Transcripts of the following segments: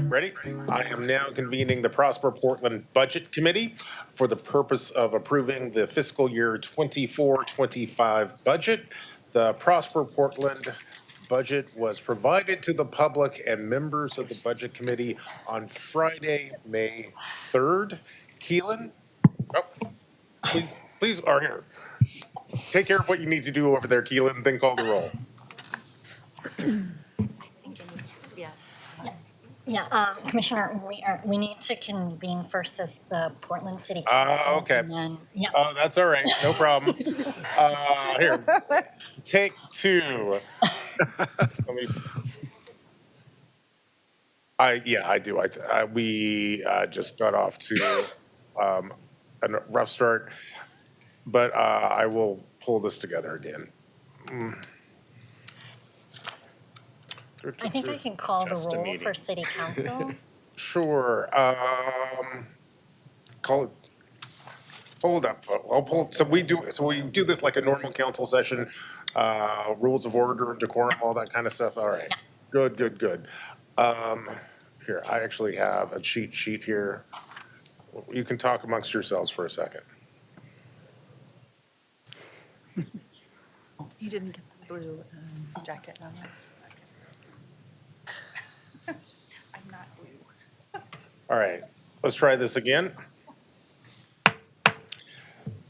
Ready? I am now convening the Prosper Portland Budget Committee for the purpose of approving the fiscal year 24-25 budget. The Prosper Portland budget was provided to the public and members of the Budget Committee on Friday, May 3rd. Keelan, please are here. Take care of what you need to do over there, Keelan, then call the roll. Commissioner, we need to convene first as the Portland City Council. Okay. And then, Oh, that's all right. No problem. Here, take two. I do. We just got off to a rough start, but I will pull this together again. I think I can call the roll for City Council. Sure. Call it. Hold up. I'll pull. So we do this like a normal council session. Rules of order, decorum, all that kind of stuff. All right. Yeah. Good. Here, I actually have a cheat sheet here. You can talk amongst yourselves for a second. You didn't get the blue jacket on it. I'm not blue. All right, let's try this again.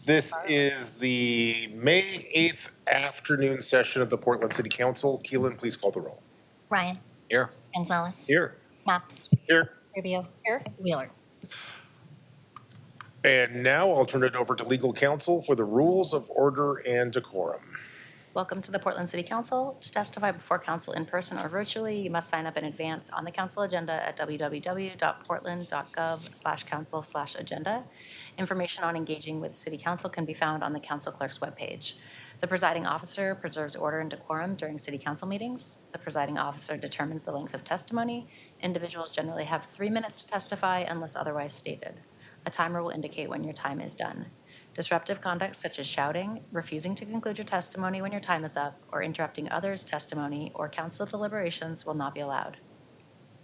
This is the May 8th afternoon session of the Portland City Council. Keelan, please call the roll. Ryan. Here. Gonzalez. Here. Maps. Here. Rubio. Here. Wheeler. And now I'll turn it over to legal counsel for the rules of order and decorum. Welcome to the Portland City Council. To testify before council in person or virtually, you must sign up in advance on the council agenda at www.portland.gov/council/agenda. Information on engaging with City Council can be found on the council clerk's webpage. The presiding officer preserves order and decorum during City Council meetings. The presiding officer determines the length of testimony. Individuals generally have 3 minutes to testify unless otherwise stated. A timer will indicate when your time is done. Disruptive conduct such as shouting, refusing to conclude your testimony when your time is up, or interrupting others' testimony or council deliberations will not be allowed.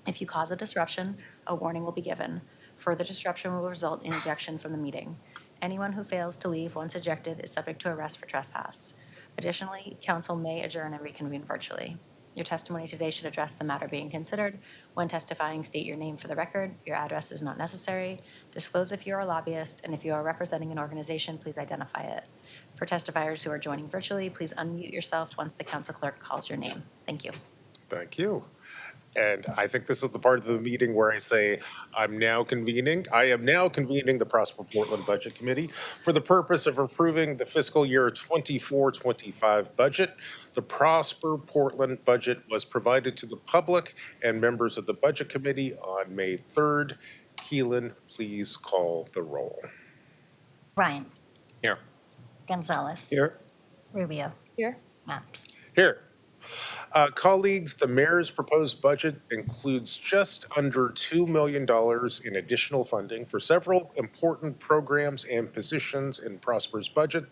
If you cause a disruption, a warning will be given. Further disruption will result in ejection from the meeting. Anyone who fails to leave once ejected is subject to arrest for trespass. Additionally, council may adjourn and reconvene virtually. Your testimony today should address the matter being considered. When testifying, state your name for the record. Your address is not necessary. Disclose if you are a lobbyist, and if you are representing an organization, please identify it. For testifiers who are joining virtually, please unmute yourself once the council clerk calls your name. Thank you. Thank you. And I think this is the part of the meeting where I say, I am now convening the Prosper Portland Budget Committee for the purpose of approving the fiscal year 24-25 budget. The Prosper Portland budget was provided to the public and members of the Budget Committee on May 3rd. Keelan, please call the roll. Ryan. Here. Gonzalez. Here. Rubio. Here. Maps. Here. Colleagues, the mayor's proposed budget includes just under $2 million in additional funding for several important programs and positions in Prosper's budget.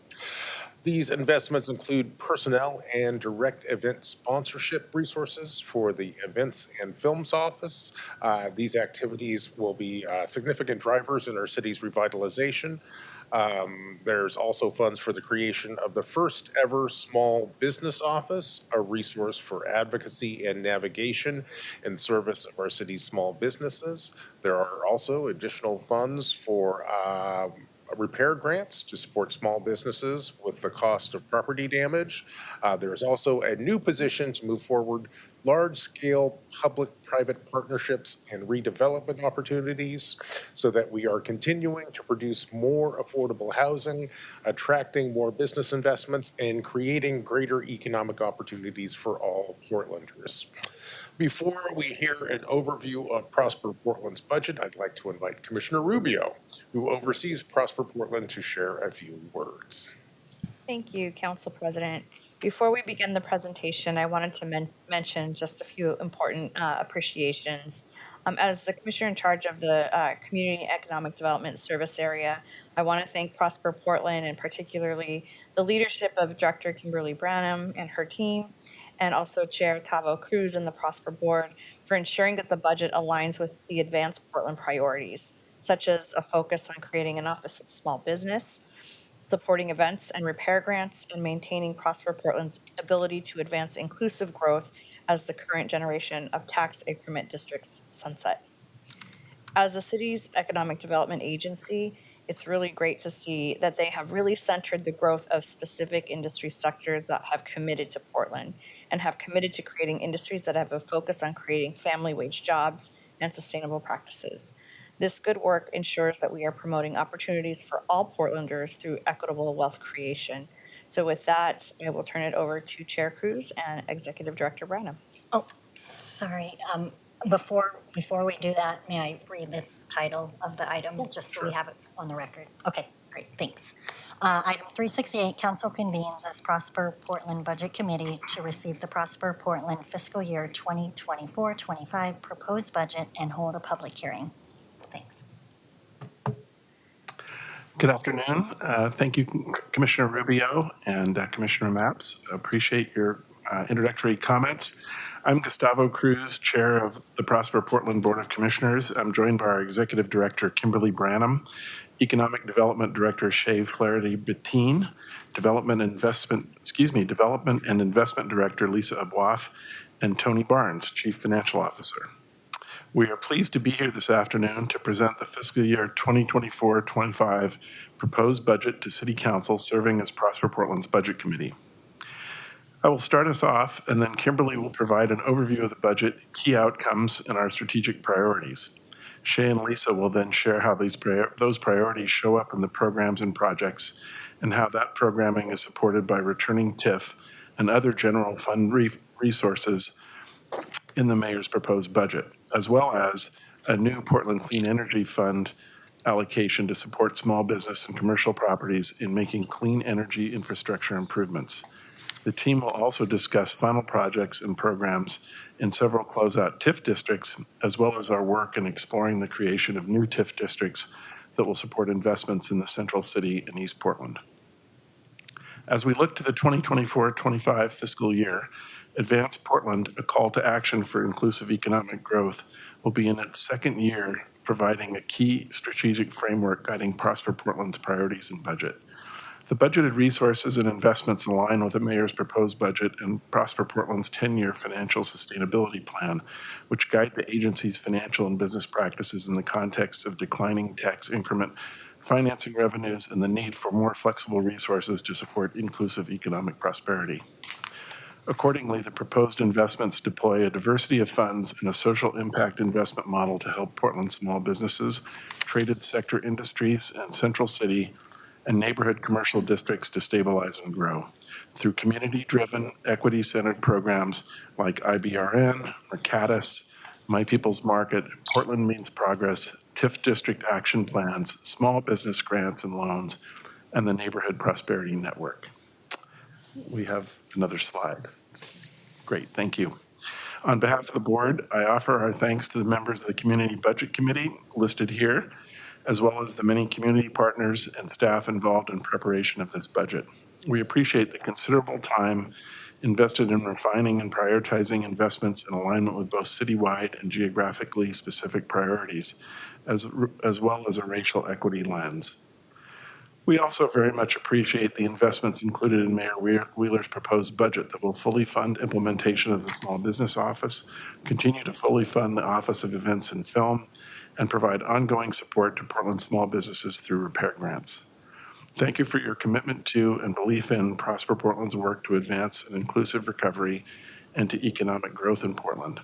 These investments include personnel and direct event sponsorship resources for the Events and Films Office. These activities will be significant drivers in our city's revitalization. There's also funds for the creation of the first ever small business office, a resource for advocacy and navigation in service of our city's small businesses. There are also additional funds for repair grants to support small businesses with the cost of property damage. There is also a new position to move forward large-scale public-private partnerships and redevelopment opportunities so that we are continuing to produce more affordable housing, attracting more business investments, and creating greater economic opportunities for all Portlanders. Before we hear an overview of Prosper Portland's budget, I'd like to invite Commissioner Rubio, who oversees Prosper Portland, to share a few words. Thank you, Council President. Before we begin the presentation, I wanted to mention just a few important appreciations. As the Commissioner in charge of the Community Economic Development Service Area, I want to thank Prosper Portland and particularly the leadership of Director Kimberly Branham and her team, and also Chair Tavo Cruz and the Prosper Board for ensuring that the budget aligns with the advanced Portland priorities, such as a focus on creating an Office of Small Business, supporting events and repair grants, and maintaining Prosper Portland's ability to advance inclusive growth as the current generation of tax increment districts sunset. As the city's economic development agency, it's really great to see that they have really centered the growth of specific industry sectors that have committed to Portland and have committed to creating industries that have a focus on creating family wage jobs and sustainable practices. This good work ensures that we are promoting opportunities for all Portlanders through equitable wealth creation. So with that, I will turn it over to Chair Cruz and Executive Director Branham. Oh, sorry. Before we do that, may I read the title of the item, just so we have it on the record? Okay, great, thanks. Item 368, Council convenes as Prosper Portland Budget Committee to receive the Prosper Portland fiscal year 2024-25 proposed budget and hold a public hearing. Thanks. Good afternoon. Thank you, Commissioner Rubio and Commissioner Mapps. Appreciate your introductory comments. I'm Gustavo Cruz, Chair of the Prosper Portland Board of Commissioners. I'm joined by our Executive Director, Kimberly Branham, Economic Development Director, Shay Flaherty Bettine, Development and Investment Director, Lisa Aboif, and Tony Barnes, Chief Financial Officer. We are pleased to be here this afternoon to present the fiscal year 2024-25 proposed budget to City Council serving as Prosper Portland's Budget Committee. I will start us off, and then Kimberly will provide an overview of the budget, key outcomes, and our strategic priorities. Shay and Lisa will then share how those priorities show up in the programs and projects, and how that programming is supported by returning TIF and other general fund resources in the mayor's proposed budget, as well as a new Portland Clean Energy Fund allocation to support small business and commercial properties in making clean energy infrastructure improvements. The team will also discuss final projects and programs in several closeout TIF districts, as well as our work in exploring the creation of new TIF districts that will support investments in the Central City and East Portland. As we look to the 2024-25 fiscal year, Advance Portland, a call to action for inclusive economic growth, will be in its second year, providing a key strategic framework guiding Prosper Portland's priorities and budget. The budgeted resources and investments align with the mayor's proposed budget and Prosper Portland's 10-year financial sustainability plan, which guide the agency's financial and business practices in the context of declining tax increment financing revenues and the need for more flexible resources to support inclusive economic prosperity. Accordingly, the proposed investments deploy a diversity of funds and a social impact investment model to help Portland small businesses, traded sector industries, and Central City and neighborhood commercial districts to stabilize and grow through community-driven, equity-centered programs like IBRN, Mercatus, My People's Market, Portland Means Progress, TIF district action plans, small business grants and loans, and the Neighborhood Prosperity Network. We have another slide. Great, thank you. On behalf of the board, I offer our thanks to the members of the Community Budget Committee listed here, as well as the many community partners and staff involved in preparation of this budget. We appreciate the considerable time invested in refining and prioritizing investments in alignment with both citywide and geographically specific priorities, as well as a racial equity lens. We also very much appreciate the investments included in Mayor Wheeler's proposed budget that will fully fund implementation of the Small Business Office, continue to fully fund the Office of Events and Film, and provide ongoing support to Portland small businesses through repair grants. Thank you for your commitment to and belief in Prosper Portland's work to advance an inclusive recovery and to economic growth in Portland.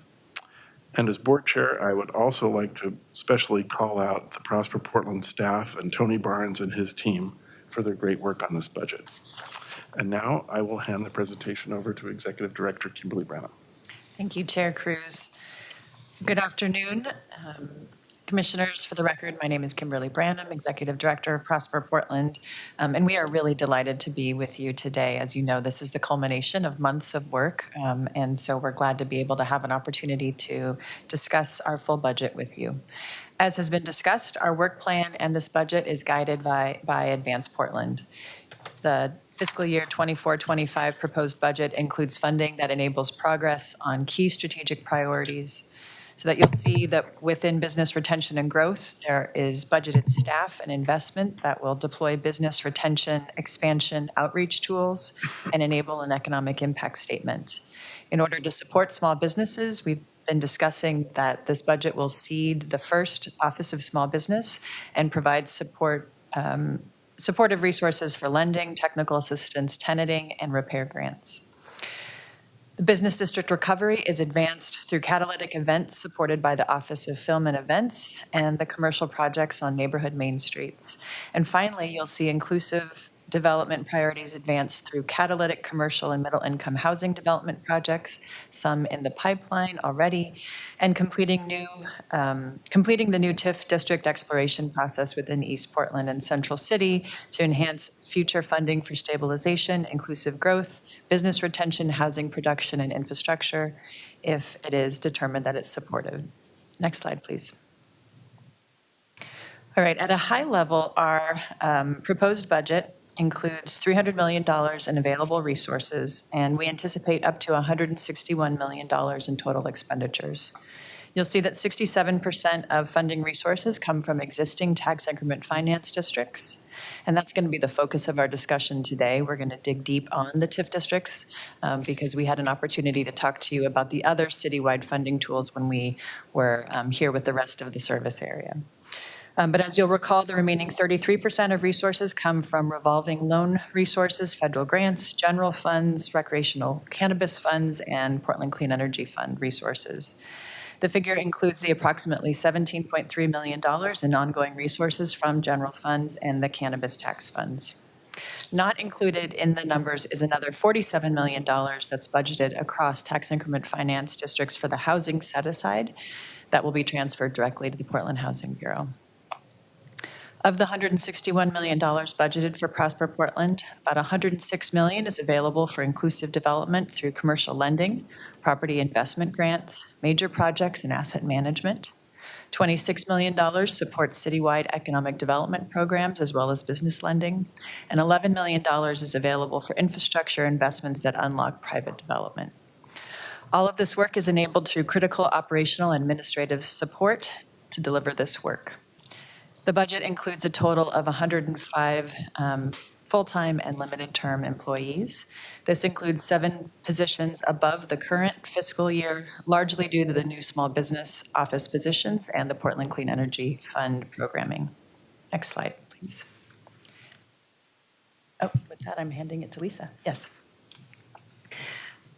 And as board chair, I would also like to especially call out the Prosper Portland staff and Tony Barnes and his team for their great work on this budget. And now I will hand the presentation over to Executive Director Kimberly Branham. Thank you, Chair Cruz. Good afternoon. Commissioners, for the record, my name is Kimberly Branham, Executive Director of Prosper Portland, and we are really delighted to be with you today. As you know, this is the culmination of months of work, and so we're glad to be able to have an opportunity to discuss our full budget with you. As has been discussed, our work plan and this budget is guided by Advance Portland. The fiscal year 24-25 proposed budget includes funding that enables progress on key strategic priorities, so that you'll see that within business retention and growth, there is budgeted staff and investment that will deploy business retention, expansion, outreach tools, and enable an economic impact statement. In order to support small businesses, we've been discussing that this budget will seed the first Office of Small Business and provide supportive resources for lending, technical assistance, tenanting, and repair grants. The Business District Recovery is advanced through catalytic events supported by the Office of Film and Events and the commercial projects on neighborhood main streets. And finally, you'll see inclusive development priorities advanced through catalytic commercial and middle-income housing development projects, some in the pipeline already, and completing the new TIF district exploration process within East Portland and Central City to enhance future funding for stabilization, inclusive growth, business retention, housing production, and infrastructure, if it is determined that it's supportive. Next slide, please. All right, at a high level, our proposed budget includes $300 million in available resources, and we anticipate up to $161 million in total expenditures. You'll see that 67% of funding resources come from existing tax increment finance districts, and that's going to be the focus of our discussion today. We're going to dig deep on the TIF districts because we had an opportunity to talk to you about the other citywide funding tools when we were here with the rest of the service area. But as you'll recall, the remaining 33% of resources come from revolving loan resources, federal grants, general funds, recreational cannabis funds, and Portland Clean Energy Fund resources. The figure includes the approximately $17.3 million in ongoing resources from general funds and the cannabis tax funds. Not included in the numbers is another $47 million that's budgeted across tax increment finance districts for the housing set-aside that will be transferred directly to the Portland Housing Bureau. Of the $161 million budgeted for Prosper Portland, about $106 million is available for inclusive development through commercial lending, property investment grants, major projects, and asset management. $26 million supports citywide economic development programs as well as business lending, and $11 million is available for infrastructure investments that unlock private development. All of this work is enabled through critical operational and administrative support to deliver this work. The budget includes a total of 105 full-time and limited-term employees. This includes 7 positions above the current fiscal year, largely due to the new small business office positions and the Portland Clean Energy Fund programming. Next slide, please. Oh, with that, I'm handing it to Lisa. Yes.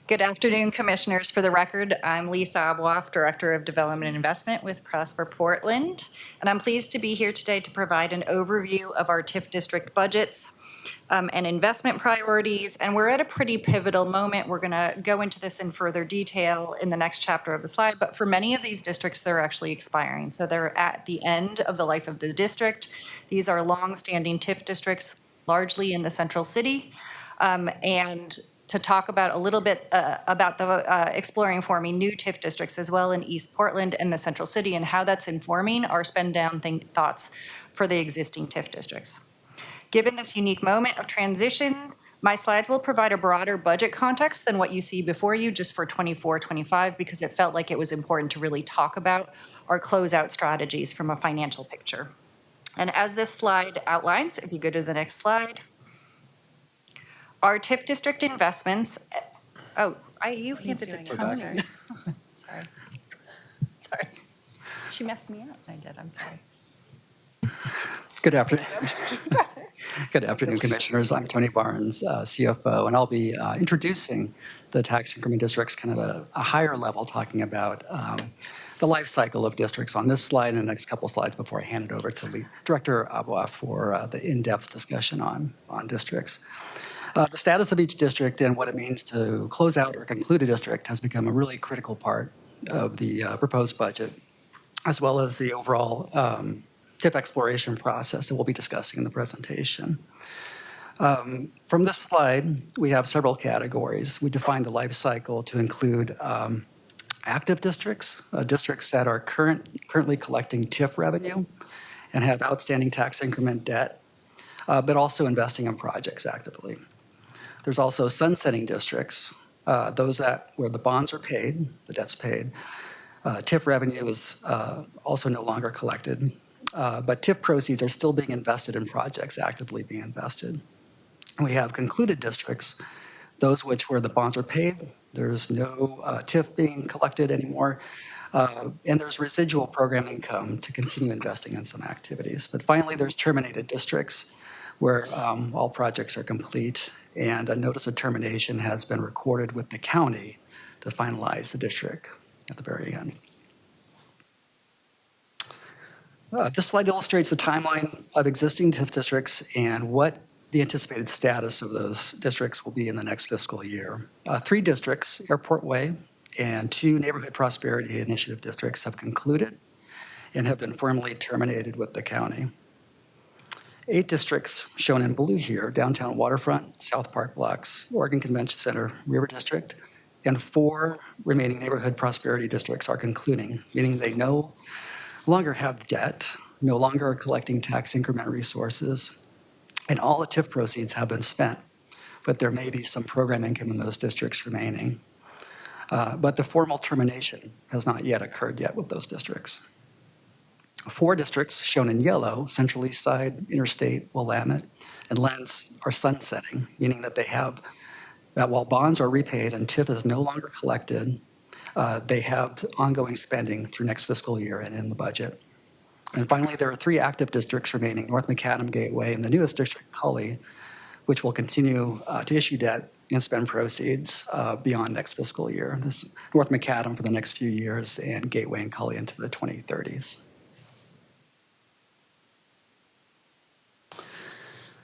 Good afternoon, Commissioners. For the record, I'm Lisa Abwaf, Director of Development and Investment with Prosper Portland, and I'm pleased to be here today to provide an overview of our TIF district budgets and investment priorities. And we're at a pretty pivotal moment. We're going to go into this in further detail in the next chapter of the slide, but for many of these districts, they're actually expiring. So they're at the end of the life of the district. These are long-standing TIF districts, largely in the Central City, and to talk about a little bit about the exploring forming new TIF districts as well in East Portland and the Central City and how that's informing our spend down thoughts for the existing TIF districts. Given this unique moment of transition, My slides will provide a broader budget context than what you see before you just for 24-25 because it felt like it was important to really talk about our closeout strategies from a financial picture. And as this slide outlines, if you go to the next slide, our TIF district investments, you handed it to me. Sorry. Sorry. Sorry. She messed me up. I did, I'm sorry. Good afternoon. Good afternoon, Commissioners. I'm Tony Barnes, CFO, and I'll be introducing the tax increment districts kind of at a higher level, talking about the life cycle of districts on this slide and the next couple of slides before I hand it over to Director Aboua for the in-depth discussion on districts. The status of each district and what it means to close out or conclude a district has become a really critical part of the proposed budget, as well as the overall TIF exploration process that we'll be discussing in the presentation. From this slide, we have several categories. We define the life cycle to include active districts, districts that are currently collecting TIF revenue and have outstanding tax increment debt, but also investing in projects actively. There's also sunsetting districts, those where the bonds are paid, the debt's paid. TIF revenue is also no longer collected, but TIF proceeds are still being invested in projects actively being invested. We have concluded districts, those where the bonds are paid, there's no TIF being collected anymore, and there's residual program income to continue investing in some activities. But finally, there's terminated districts where all projects are complete and a notice of termination has been recorded with the county to finalize the district at the very end. This slide illustrates the timeline of existing TIF districts and what the anticipated status of those districts will be in the next fiscal year. 3 districts, Airport Way, and 2 Neighborhood Prosperity Initiative districts have concluded and have been formally terminated with the county. 8 districts, shown in blue here, Downtown Waterfront, South Park Blocks, Oregon Convention Center, River District, and 4 remaining Neighborhood Prosperity districts are concluding, meaning they no longer have debt, no longer are collecting tax increment resources, and all the TIF proceeds have been spent, but there may be some program income in those districts remaining. But the formal termination has not yet occurred with those districts. 4 districts, shown in yellow, Central East Side, Interstate, Willamette, and Lens, are sunsetting, meaning that that while bonds are repaid and TIF is no longer collected, they have ongoing spending through next fiscal year and in the budget. And finally, there are 3 active districts remaining, North Macadam, Gateway, and the newest district, Cully, which will continue to issue debt and spend proceeds beyond next fiscal year. This North Macadam for the next few years and Gateway and Cully into the 2030s.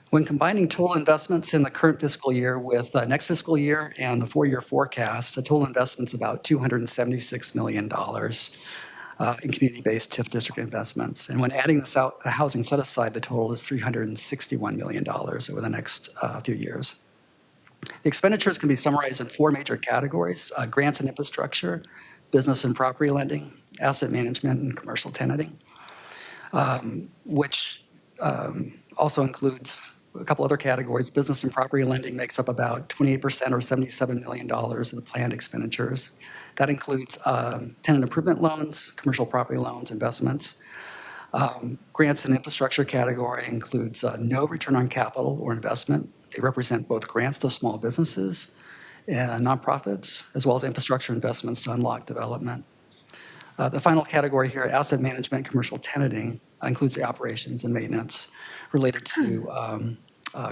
When combining total investments in the current fiscal year with next fiscal year and the 4-year forecast, the total investment's about $276 million in community-based TIF district investments. And when adding the housing set-aside, the total is $361 million over the next few years. The expenditures can be summarized in 4 major categories: grants and infrastructure, business and property lending, asset management, and commercial tenanting, which also includes a couple other categories. Business and property lending makes up about 28% or $77 million of the planned expenditures. That includes tenant improvement loans, commercial property loans, investments. Grants and infrastructure category includes no return on capital or investment. They represent both grants to small businesses and nonprofits, as well as infrastructure investments to unlock development. The final category here, asset management, commercial tenanting, includes the operations and maintenance related to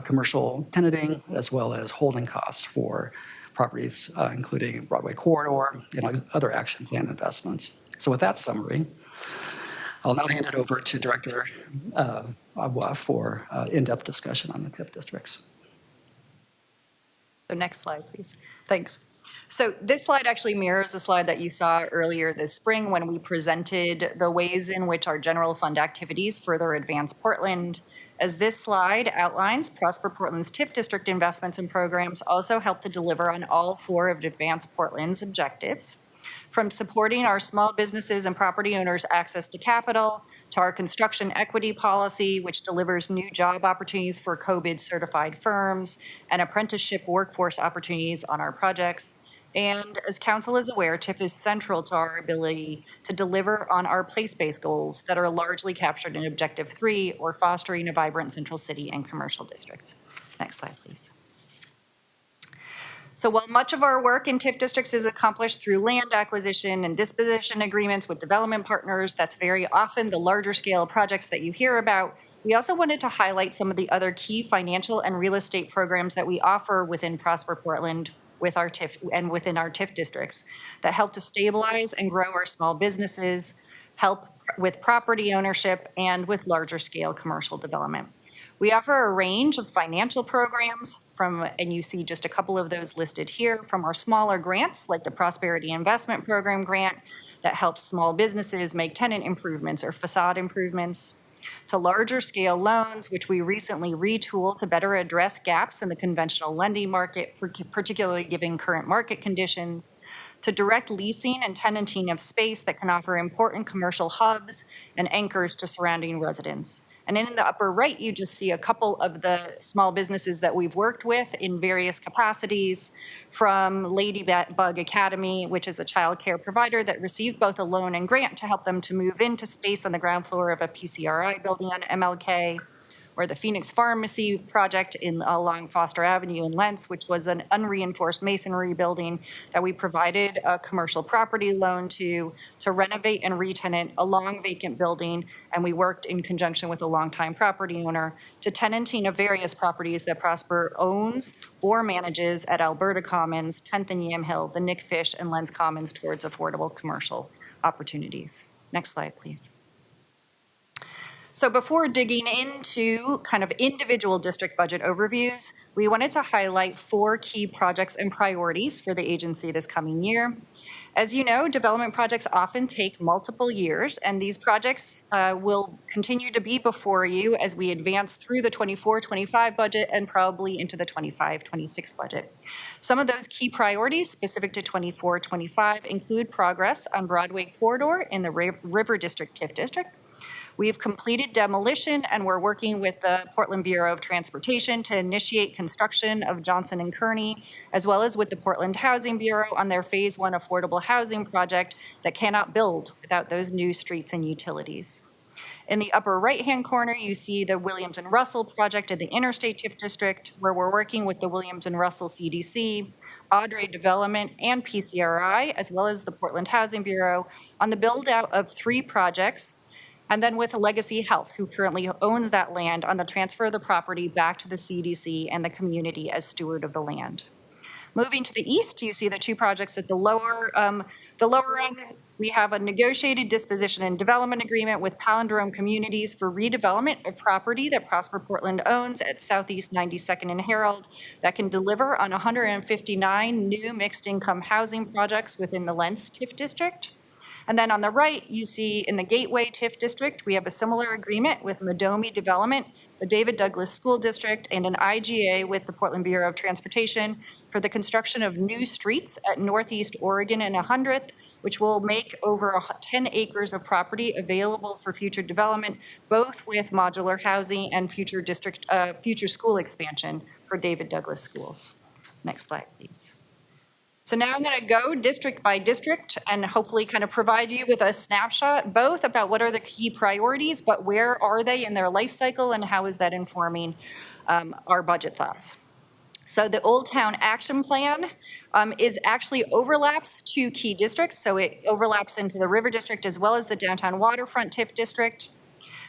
commercial tenanting, as well as holding costs for properties, including Broadway Corridor and other action plan investments. So with that summary, I'll now hand it over to Director Aboua for in-depth discussion on the TIF districts. So next slide, please. Thanks. So this slide actually mirrors a slide that you saw earlier this spring when we presented the ways in which our general fund activities further advance Portland. As this slide outlines, Prosper Portland's TIF district investments and programs also help to deliver on all 4 of Advance Portland's objectives. From supporting our small businesses and property owners' access to capital, to our construction equity policy, which delivers new job opportunities for COVID-certified firms and apprenticeship workforce opportunities on our projects. And as council is aware, TIF is central to our ability to deliver on our place-based goals that are largely captured in Objective 3, or fostering a vibrant central city and commercial districts. Next slide, please. So while much of our work in TIF districts is accomplished through land acquisition and disposition agreements with development partners, that's very often the larger scale projects that you hear about, we also wanted to highlight some of the other key financial and real estate programs that we offer within Prosper Portland with our TIF and within our TIF districts that help to stabilize and grow our small businesses, help with property ownership, and with larger scale commercial development. We offer a range of financial programs from, and you see just a couple of those listed here, from our smaller grants like the Prosperity Investment Program grant that helps small businesses make tenant improvements or facade improvements, to larger scale loans, which we recently retooled to better address gaps in the conventional lending market, particularly given current market conditions, to direct leasing and tenanting of space that can offer important commercial hubs and anchors to surrounding residents. And in the upper right, you just see a couple of the small businesses that we've worked with in various capacities, from Ladybug Academy, which is a childcare provider that received both a loan and grant to help them to move into space on the ground floor of a PCRI building on MLK, or the Phoenix Pharmacy project along Foster Avenue in Lents, which was an unreinforced masonry building that we provided a commercial property loan to renovate and re-tenant a long vacant building, and we worked in conjunction with a longtime property owner to tenanting of various properties that Prosper owns or manages at Alberta Commons, 10th and Yamhill, the Nick Fish, and Lens Commons towards affordable commercial opportunities. Next slide, please. So before digging into kind of individual district budget overviews, we wanted to highlight 4 key projects and priorities for the agency this coming year. As you know, development projects often take multiple years, and these projects will continue to be before you as we advance through the 24-25 budget and probably into the 25-26 budget. Some of those key priorities specific to 24-25 include progress on Broadway Corridor in the River District TIF District. We've completed demolition, and we're working with the Portland Bureau of Transportation to initiate construction of Johnson and Kearney, as well as with the Portland Housing Bureau on their Phase 1 affordable housing project that cannot build without those new streets and utilities. In the upper right-hand corner, you see the Williams and Russell project in the Interstate TIF District, where we're working with the Williams and Russell CDC, Audrey Development, and PCRI, as well as the Portland Housing Bureau, on the build-out of 3 projects, and then with Legacy Health, who currently owns that land, on the transfer of the property back to the CDC and the community as steward of the land. Moving to the east, you see the 2 projects at the lower end. We have a negotiated disposition and development agreement with Palindrome Communities for redevelopment of property that Prosper Portland owns at Southeast 92nd and Herald that can deliver on 159 new mixed-income housing projects within the Lents TIF District. And then on the right, you see in the Gateway TIF District, we have a similar agreement with Madomi Development, the David Douglas School District, and an IGA with the Portland Bureau of Transportation for the construction of new streets at Northeast Oregon and 100th, which will make over 10 acres of property available for future development, both with modular housing and future school expansion for David Douglas schools. Next slide, please. So now I'm going to go district by district and hopefully kind of provide you with a snapshot, both about what are the key priorities, but where are they in their life cycle and how is that informing our budget thoughts. So the Old Town Action Plan is actually overlaps 2 key districts. So it overlaps into the River District as well as the Downtown Waterfront TIF District.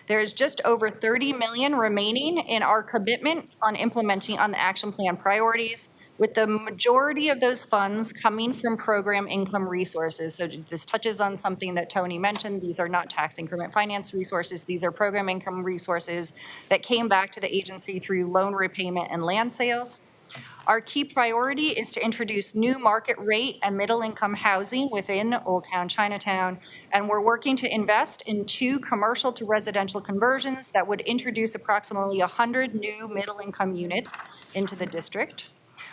There is just over $30 million remaining in our commitment on implementing on the action plan priorities, with the majority of those funds coming from program income resources. So this touches on something that Tony mentioned. These are not tax increment finance resources. These are program income resources that came back to the agency through loan repayment and land sales. Our key priority is to introduce new market rate and middle income housing within Old Town Chinatown, and we're working to invest in 2 commercial to residential conversions that would introduce approximately 100 new middle income units into the district.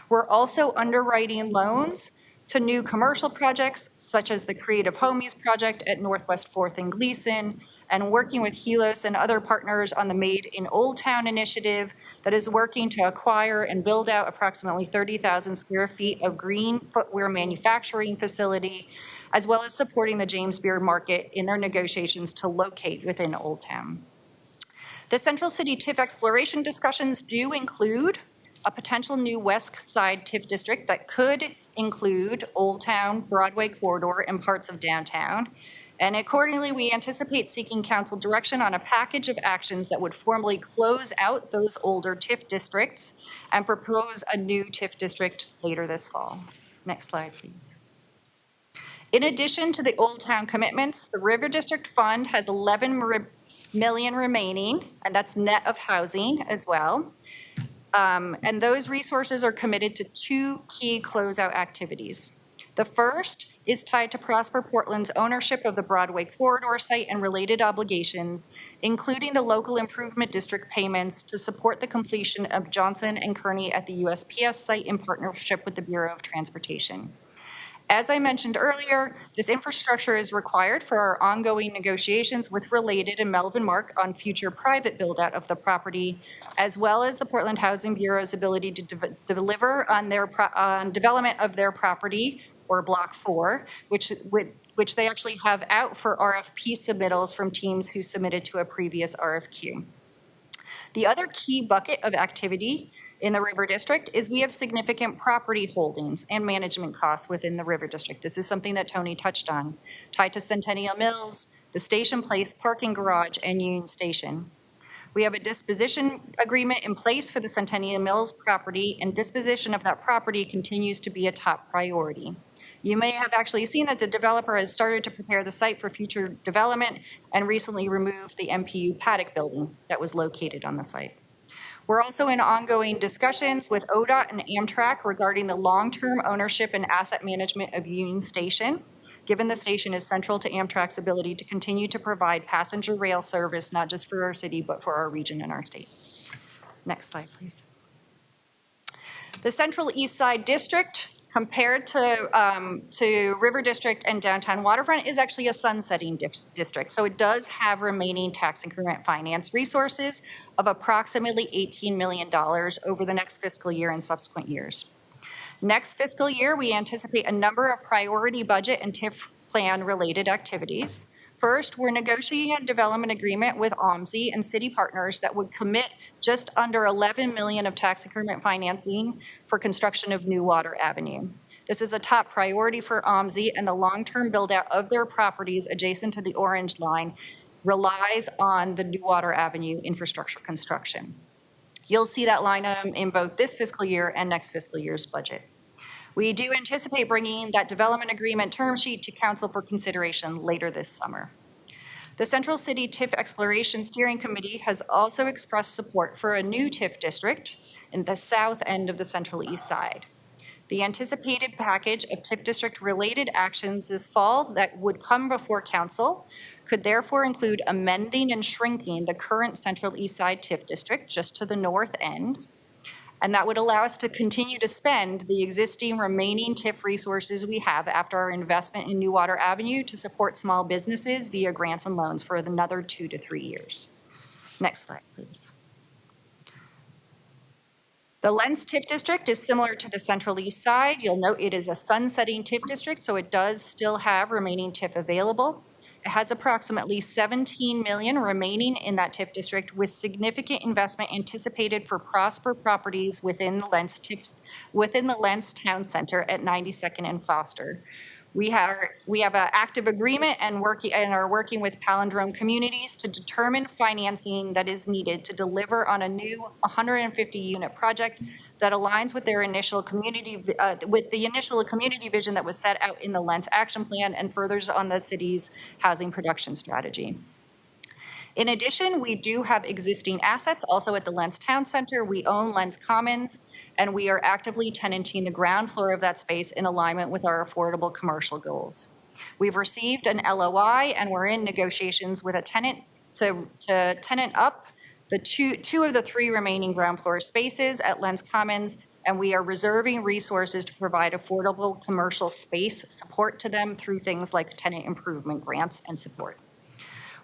We're also underwriting loans to new commercial projects such as the Creative Homies project at Northwest 4th and Gleason, and working with Helos and other partners on the Made in Old Town initiative that is working to acquire and build out approximately 30,000 square feet of green footwear manufacturing facility, as well as supporting the James Beard Market in their negotiations to locate within Old Town. The Central City TIF exploration discussions do include a potential new west side TIF district that could include Old Town, Broadway corridor, and parts of downtown. And accordingly, we anticipate seeking council direction on a package of actions that would formally close out those older TIF districts and propose a new TIF district later this fall. Next slide, please. In addition to the Old Town commitments, the River District Fund has 11 million remaining, and that's net of housing as well. And those resources are committed to two key closeout activities. The first is tied to Prosper Portland's ownership of the Broadway corridor site and related obligations, including the local improvement district payments to support the completion of Johnson and Kearney at the USPS site in partnership with the Bureau of Transportation. As I mentioned earlier, this infrastructure is required for our ongoing negotiations with Related and Melvin Mark on future private build-out of the property, as well as the Portland Housing Bureau's ability to deliver on their development of their property, or Block 4, which they actually have out for RFP submittals from teams who submitted to a previous RFQ. The other key bucket of activity in the River District is we have significant property holdings and management costs within the River District. This is something that Tony touched on, tied to Centennial Mills, the Station Place parking garage, and Union Station. We have a disposition agreement in place for the Centennial Mills property, and disposition of that property continues to be a top priority. You may have actually seen that the developer has started to prepare the site for future development and recently removed the MPU paddock building that was located on the site. We're also in ongoing discussions with ODOT and Amtrak regarding the long-term ownership and asset management of Union Station, given the station is central to Amtrak's ability to continue to provide passenger rail service, not just for our city, but for our region and our state. Next slide, please. The Central East Side District, compared to River District and Downtown Waterfront, is actually a sunsetting district. So it does have remaining tax increment finance resources of approximately $18 million over the next fiscal year and subsequent years. Next fiscal year, we anticipate a number of priority budget and TIF plan related activities. First, we're negotiating a development agreement with OMSI and city partners that would commit just under $11 million of tax increment financing for construction of New Water Avenue. This is a top priority for OMSI, and the long-term build-out of their properties adjacent to the Orange Line relies on the New Water Avenue infrastructure construction. You'll see that line item in both this fiscal year and next fiscal year's budget. We do anticipate bringing that development agreement term sheet to council for consideration later this summer. The Central City TIF Exploration Steering Committee has also expressed support for a new TIF district in the south end of the Central East Side. The anticipated package of TIF district-related actions this fall that would come before council could therefore include amending and shrinking the current Central East Side TIF district just to the north end. And that would allow us to continue to spend the existing remaining TIF resources we have after our investment in New Water Avenue to support small businesses via grants and loans for another 2 to 3 years. Next slide, please. The Lents TIF district is similar to the Central East Side. You'll note it is a sunsetting TIF district, so it does still have remaining TIF available. It has approximately 17 million remaining in that TIF district, with significant investment anticipated for Prosper properties within the Lents Town Center at 92nd and Foster. We have an active agreement and are working with Palindrome Communities to determine financing that is needed to deliver on a new 150-unit project that aligns with their initial community vision that was set out in the Lents Action Plan and furthers on the city's housing production strategy. In addition, we do have existing assets also at the Lents Town Center. We own Lents Commons, and we are actively tenanting the ground floor of that space in alignment with our affordable commercial goals. We've received an LOI, and we're in negotiations with a tenant to tenant up the two of the 3 remaining ground floor spaces at Lents Commons and we are reserving resources to provide affordable commercial space support to them through things like tenant improvement grants and support.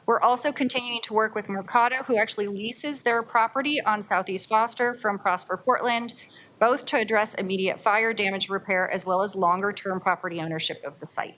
We're also continuing to work with Mercado, who actually leases their property on Southeast Foster from Prosper Portland, both to address immediate fire damage repair as well as longer-term property ownership of the site.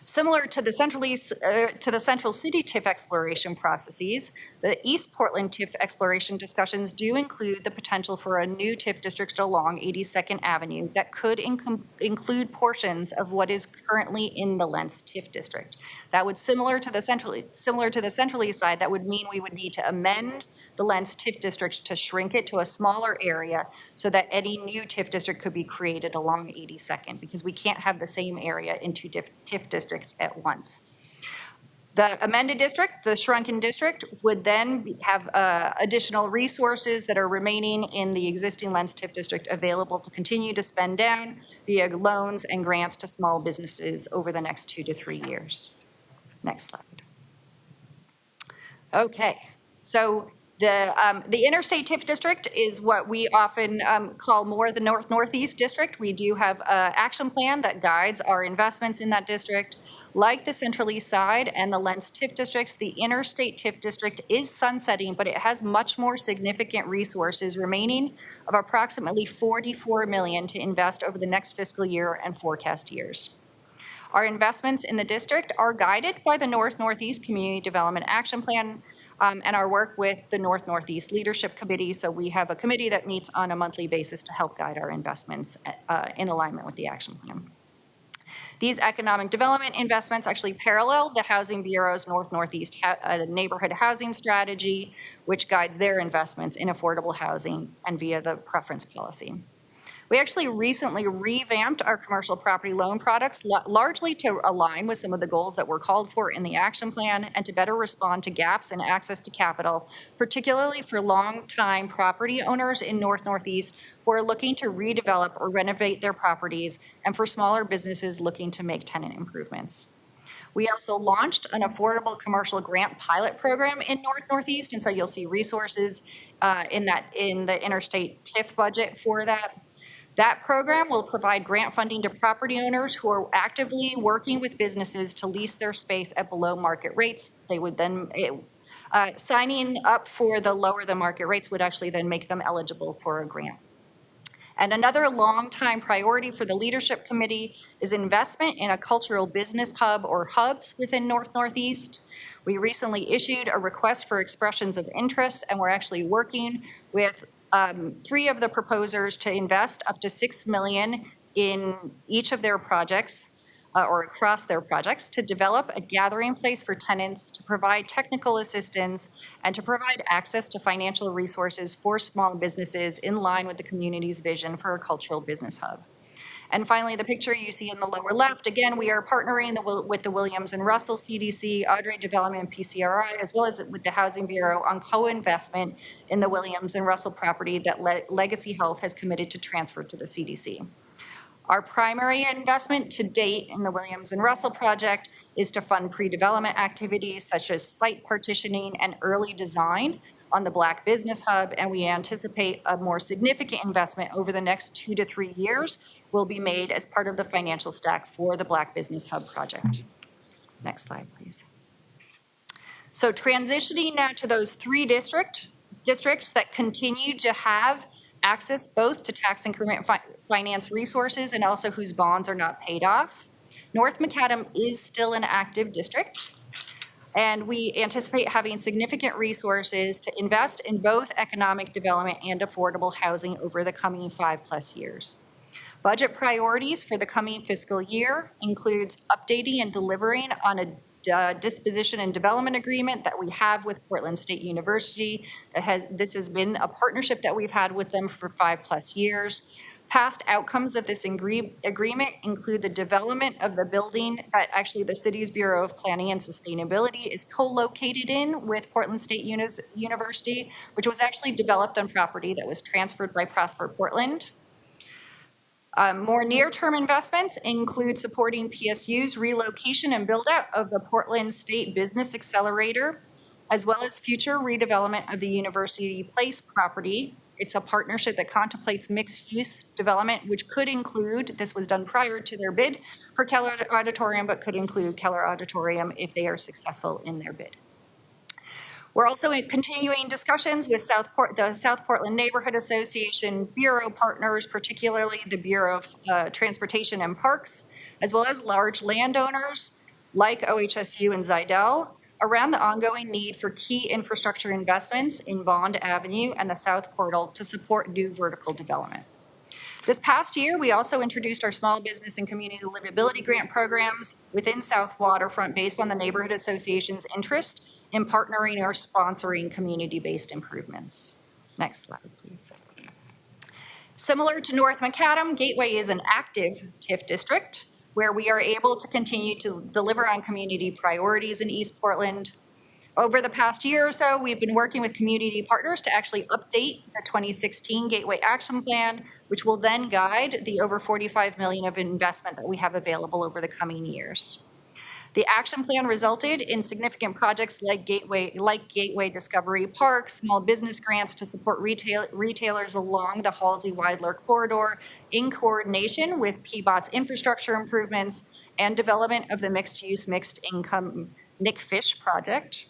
Similar to the Central City TIF exploration processes, the East Portland TIF exploration discussions do include the potential for a new TIF district along 82nd Avenue that could include portions of what is currently in the Lentz TIF district. That would, similar to the Central East side, that would mean we would need to amend the Lentz TIF district to shrink it to a smaller area so that any new TIF district could be created along 82nd, because we can't have the same area in two TIF districts at once. The amended district, the shrunken district, would then have additional resources that are remaining in the existing Lentz TIF district available to continue to spend down via loans and grants to small businesses over the next 2 to 3 years. Next slide. Okay, so the interstate TIF district is what we often call more the North-Northeast district. We do have an action plan that guides our investments in that district. Like the Central East side and the Lentz TIF districts, the interstate TIF district is sunsetting, but it has much more significant resources remaining of approximately $44 million to invest over the next fiscal year and forecast years. Our investments in the district are guided by the North-Northeast Community Development Action Plan and our work with the North-Northeast Leadership Committee. So we have a committee that meets on a monthly basis to help guide our investments in alignment with the action plan. These economic development investments actually parallel the Housing Bureau's North-Northeast neighborhood housing strategy, which guides their investments in affordable housing and via the preference policy. We actually recently revamped our commercial property loan products largely to align with some of the goals that were called for in the action plan and to better respond to gaps in access to capital, particularly for long-time property owners in North-Northeast who are looking to redevelop or renovate their properties, and for smaller businesses looking to make tenant improvements. We also launched an affordable commercial grant pilot program in North-Northeast, and so you'll see resources in the interstate TIF budget for that. That program will provide grant funding to property owners who are actively working with businesses to lease their space at below market rates. They would then, signing up for the lower the market rates would actually then make them eligible for a grant. And another long-time priority for the Leadership Committee is investment in a cultural business hub or hubs within North-Northeast. We recently issued a request for expressions of interest, and we're actually working with 3 of the proposers to invest up to $6 million in each of their projects or across their projects to develop a gathering place for tenants, to provide technical assistance, and to provide access to financial resources for small businesses in line with the community's vision for a cultural business hub. And finally, the picture you see in the lower left, again, we are partnering with the Williams and Russell CDC, Audrey Development, and PCRI, as well as with the Housing Bureau on co-investment in the Williams and Russell property that Legacy Health has committed to transfer to the CDC. Our primary investment to date in the Williams and Russell project is to fund pre-development activities such as site partitioning and early design on the Black Business Hub, and we anticipate a more significant investment over the next 2 to 3 years will be made as part of the financial stack for the Black Business Hub project. Next slide, please. So transitioning now to those 3 districts that continue to have access both to tax increment finance resources and also whose bonds are not paid off. North Macadam is still an active district, and we anticipate having significant resources to invest in both economic development and affordable housing over the coming 5+ years. Budget priorities for the coming fiscal year includes updating and delivering on a disposition and development agreement that we have with Portland State University. This has been a partnership that we've had with them for 5+ years. Past outcomes of this agreement include the development of the building that actually the city's Bureau of Planning and Sustainability is co-located in with Portland State University, which was actually developed on property that was transferred by Prosper Portland. More near-term investments include supporting PSU's relocation and build-out of the Portland State Business Accelerator, as well as future redevelopment of the University Place property It's a partnership that contemplates mixed-use development, which could include, this was done prior to their bid for Keller Auditorium, but could include Keller Auditorium if they are successful in their bid. We're also continuing discussions with the South Portland Neighborhood Association Bureau partners, particularly the Bureau of Transportation and Parks, as well as large landowners like OHSU and Zidell, around the ongoing need for key infrastructure investments in Bond Avenue and the South Portal to support new vertical development. This past year, we also introduced our small business and community livability grant programs within South Waterfront based on the Neighborhood Association's interest in partnering or sponsoring community-based improvements. Next slide, please. Similar to North Macadam, Gateway is an active TIF district where we are able to continue to deliver on community priorities in East Portland. Over the past year or so, we've been working with community partners to actually update the 2016 Gateway Action Plan, which will then guide the over $45 million of investment that we have available over the coming years. The action plan resulted in significant projects like Gateway Discovery Park, small business grants to support retailers along the Halsey-Weidler corridor in coordination with PBOT's infrastructure improvements and development of the mixed-use, mixed-income Nick Fish project.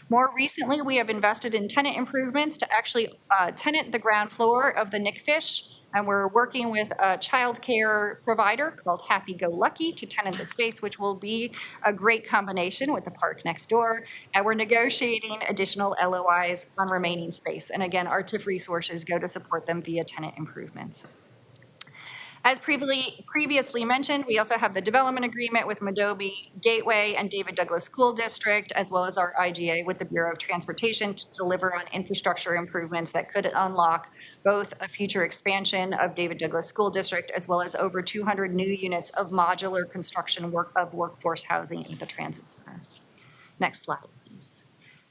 More recently, we have invested in tenant improvements to actually tenant the ground floor of the Nick Fish, and we're working with a childcare provider called Happy Go Lucky to tenant the space, which will be a great combination with the park next door. And we're negotiating additional LOIs on remaining space. And again, our TIF resources go to support them via tenant improvements. As previously mentioned, we also have the development agreement with Madobe Gateway and David Douglas School District, as well as our IGA with the Bureau of Transportation to deliver on infrastructure improvements that could unlock both a future expansion of David Douglas School District, as well as over 200 new units of modular construction of workforce housing at the Transit Center. Next slide, please.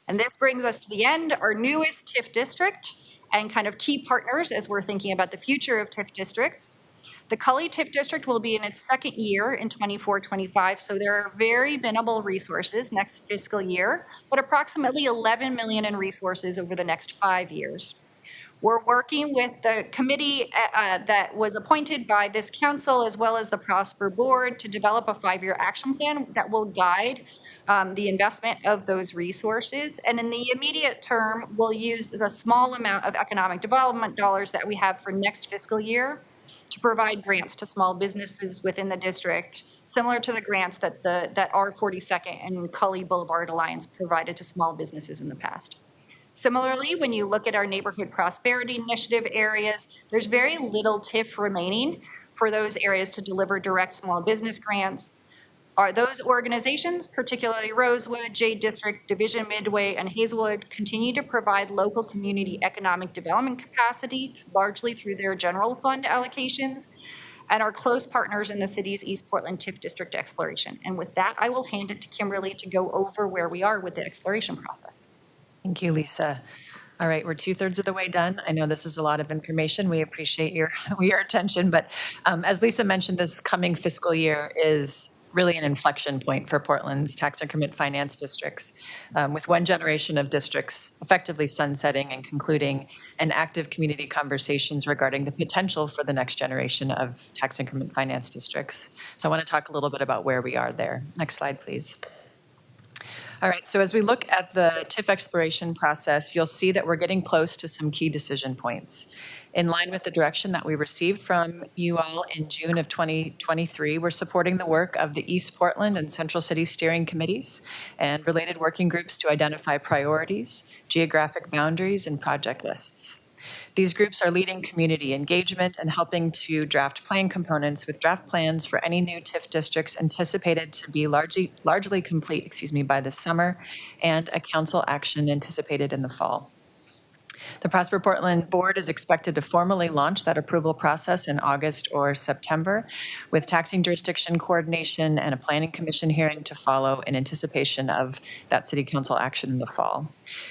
And this brings us to the end, our newest TIF district and kind of key partners as we're thinking about the future of TIF districts. The Cully TIF district will be in its second year in 24-25, so there are very minimal resources next fiscal year, but approximately 11 million in resources over the next 5 years. We're working with the committee that was appointed by this council as well as the Prosper Board to develop a 5-year action plan that will guide the investment of those resources. And in the immediate term, we'll use the small amount of economic development dollars that we have for next fiscal year to provide grants to small businesses within the district, similar to the grants that our 42nd and Cully Boulevard Alliance provided to small businesses in the past. Similarly, when you look at our neighborhood prosperity initiative areas, there's very little TIF remaining for those areas to deliver direct small business grants. Those organizations, particularly Rosewood, Jade District, Division Midway, and Hazelwood, continue to provide local community economic development capacity, largely through their general fund allocations, and are close partners in the city's East Portland TIF district exploration. And with that, I will hand it to Kimberly to go over where we are with the exploration process. Thank you, Lisa. All right, we're 2/3 of the way done. I know this is a lot of information. We appreciate your attention, but as Lisa mentioned, this coming fiscal year is really an inflection point for Portland's tax increment finance districts, with one generation of districts effectively sunsetting and concluding, and active community conversations regarding the potential for the next generation of tax increment finance districts. So I want to talk a little bit about where we are there. Next slide, please. All right, so as we look at the TIF exploration process, you'll see that we're getting close to some key decision points. In line with the direction that we received from you all in June of 2023, we're supporting the work of the East Portland and Central City steering committees and related working groups to identify priorities, geographic boundaries, and project lists. These groups are leading community engagement and helping to draft plan components with draft plans for any new TIF districts anticipated to be largely complete, by this summer, and a council action anticipated in the fall. The Prosper Portland Board is expected to formally launch that approval process in August or September, with taxing jurisdiction coordination and a planning commission hearing to follow in anticipation of that city council action in the fall.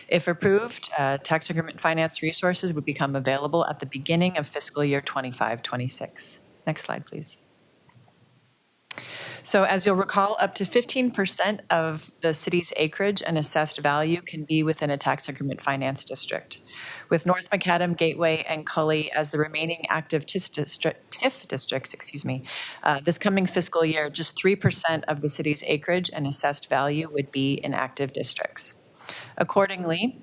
If approved, tax increment finance resources would become available at the beginning of fiscal year 25-26. Next slide, please. So as you'll recall, up to 15% of the city's acreage and assessed value can be within a tax increment finance district. With North Macadam, Gateway, and Cully as the remaining active TIF districts, this coming fiscal year, just 3% of the city's acreage and assessed value would be in active districts. Accordingly,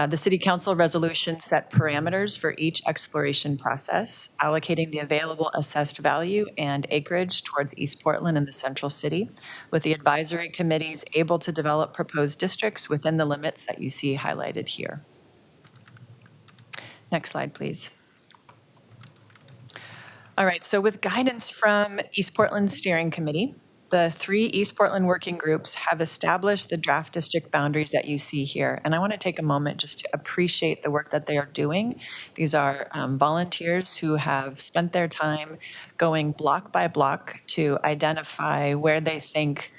the City Council resolution set parameters for each exploration process, allocating the available assessed value and acreage towards East Portland and the Central City, with the advisory committees able to develop proposed districts within the limits that you see highlighted here. Next slide, please. All right, so with guidance from East Portland Steering Committee, the 3 East Portland working groups have established the draft district boundaries that you see here. And I want to take a moment just to appreciate the work that they are doing. These are volunteers who have spent their time going block by block to identify where they think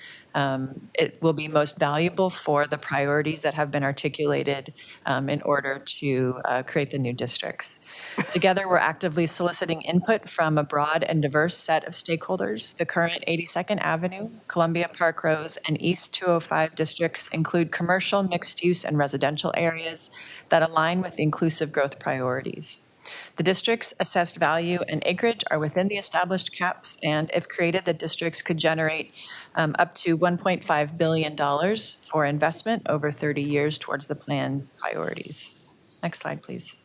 it will be most valuable for the priorities that have been articulated in order to create the new districts. Together, we're actively soliciting input from a broad and diverse set of stakeholders. The current 82nd Avenue, Columbia Park Rose, and East 205 districts include commercial, mixed-use, and residential areas that align with the inclusive growth priorities. The district's assessed value and acreage are within the established caps, and if created, the districts could generate up to $1.5 billion for investment over 30 years towards the planned priorities. Next slide, please.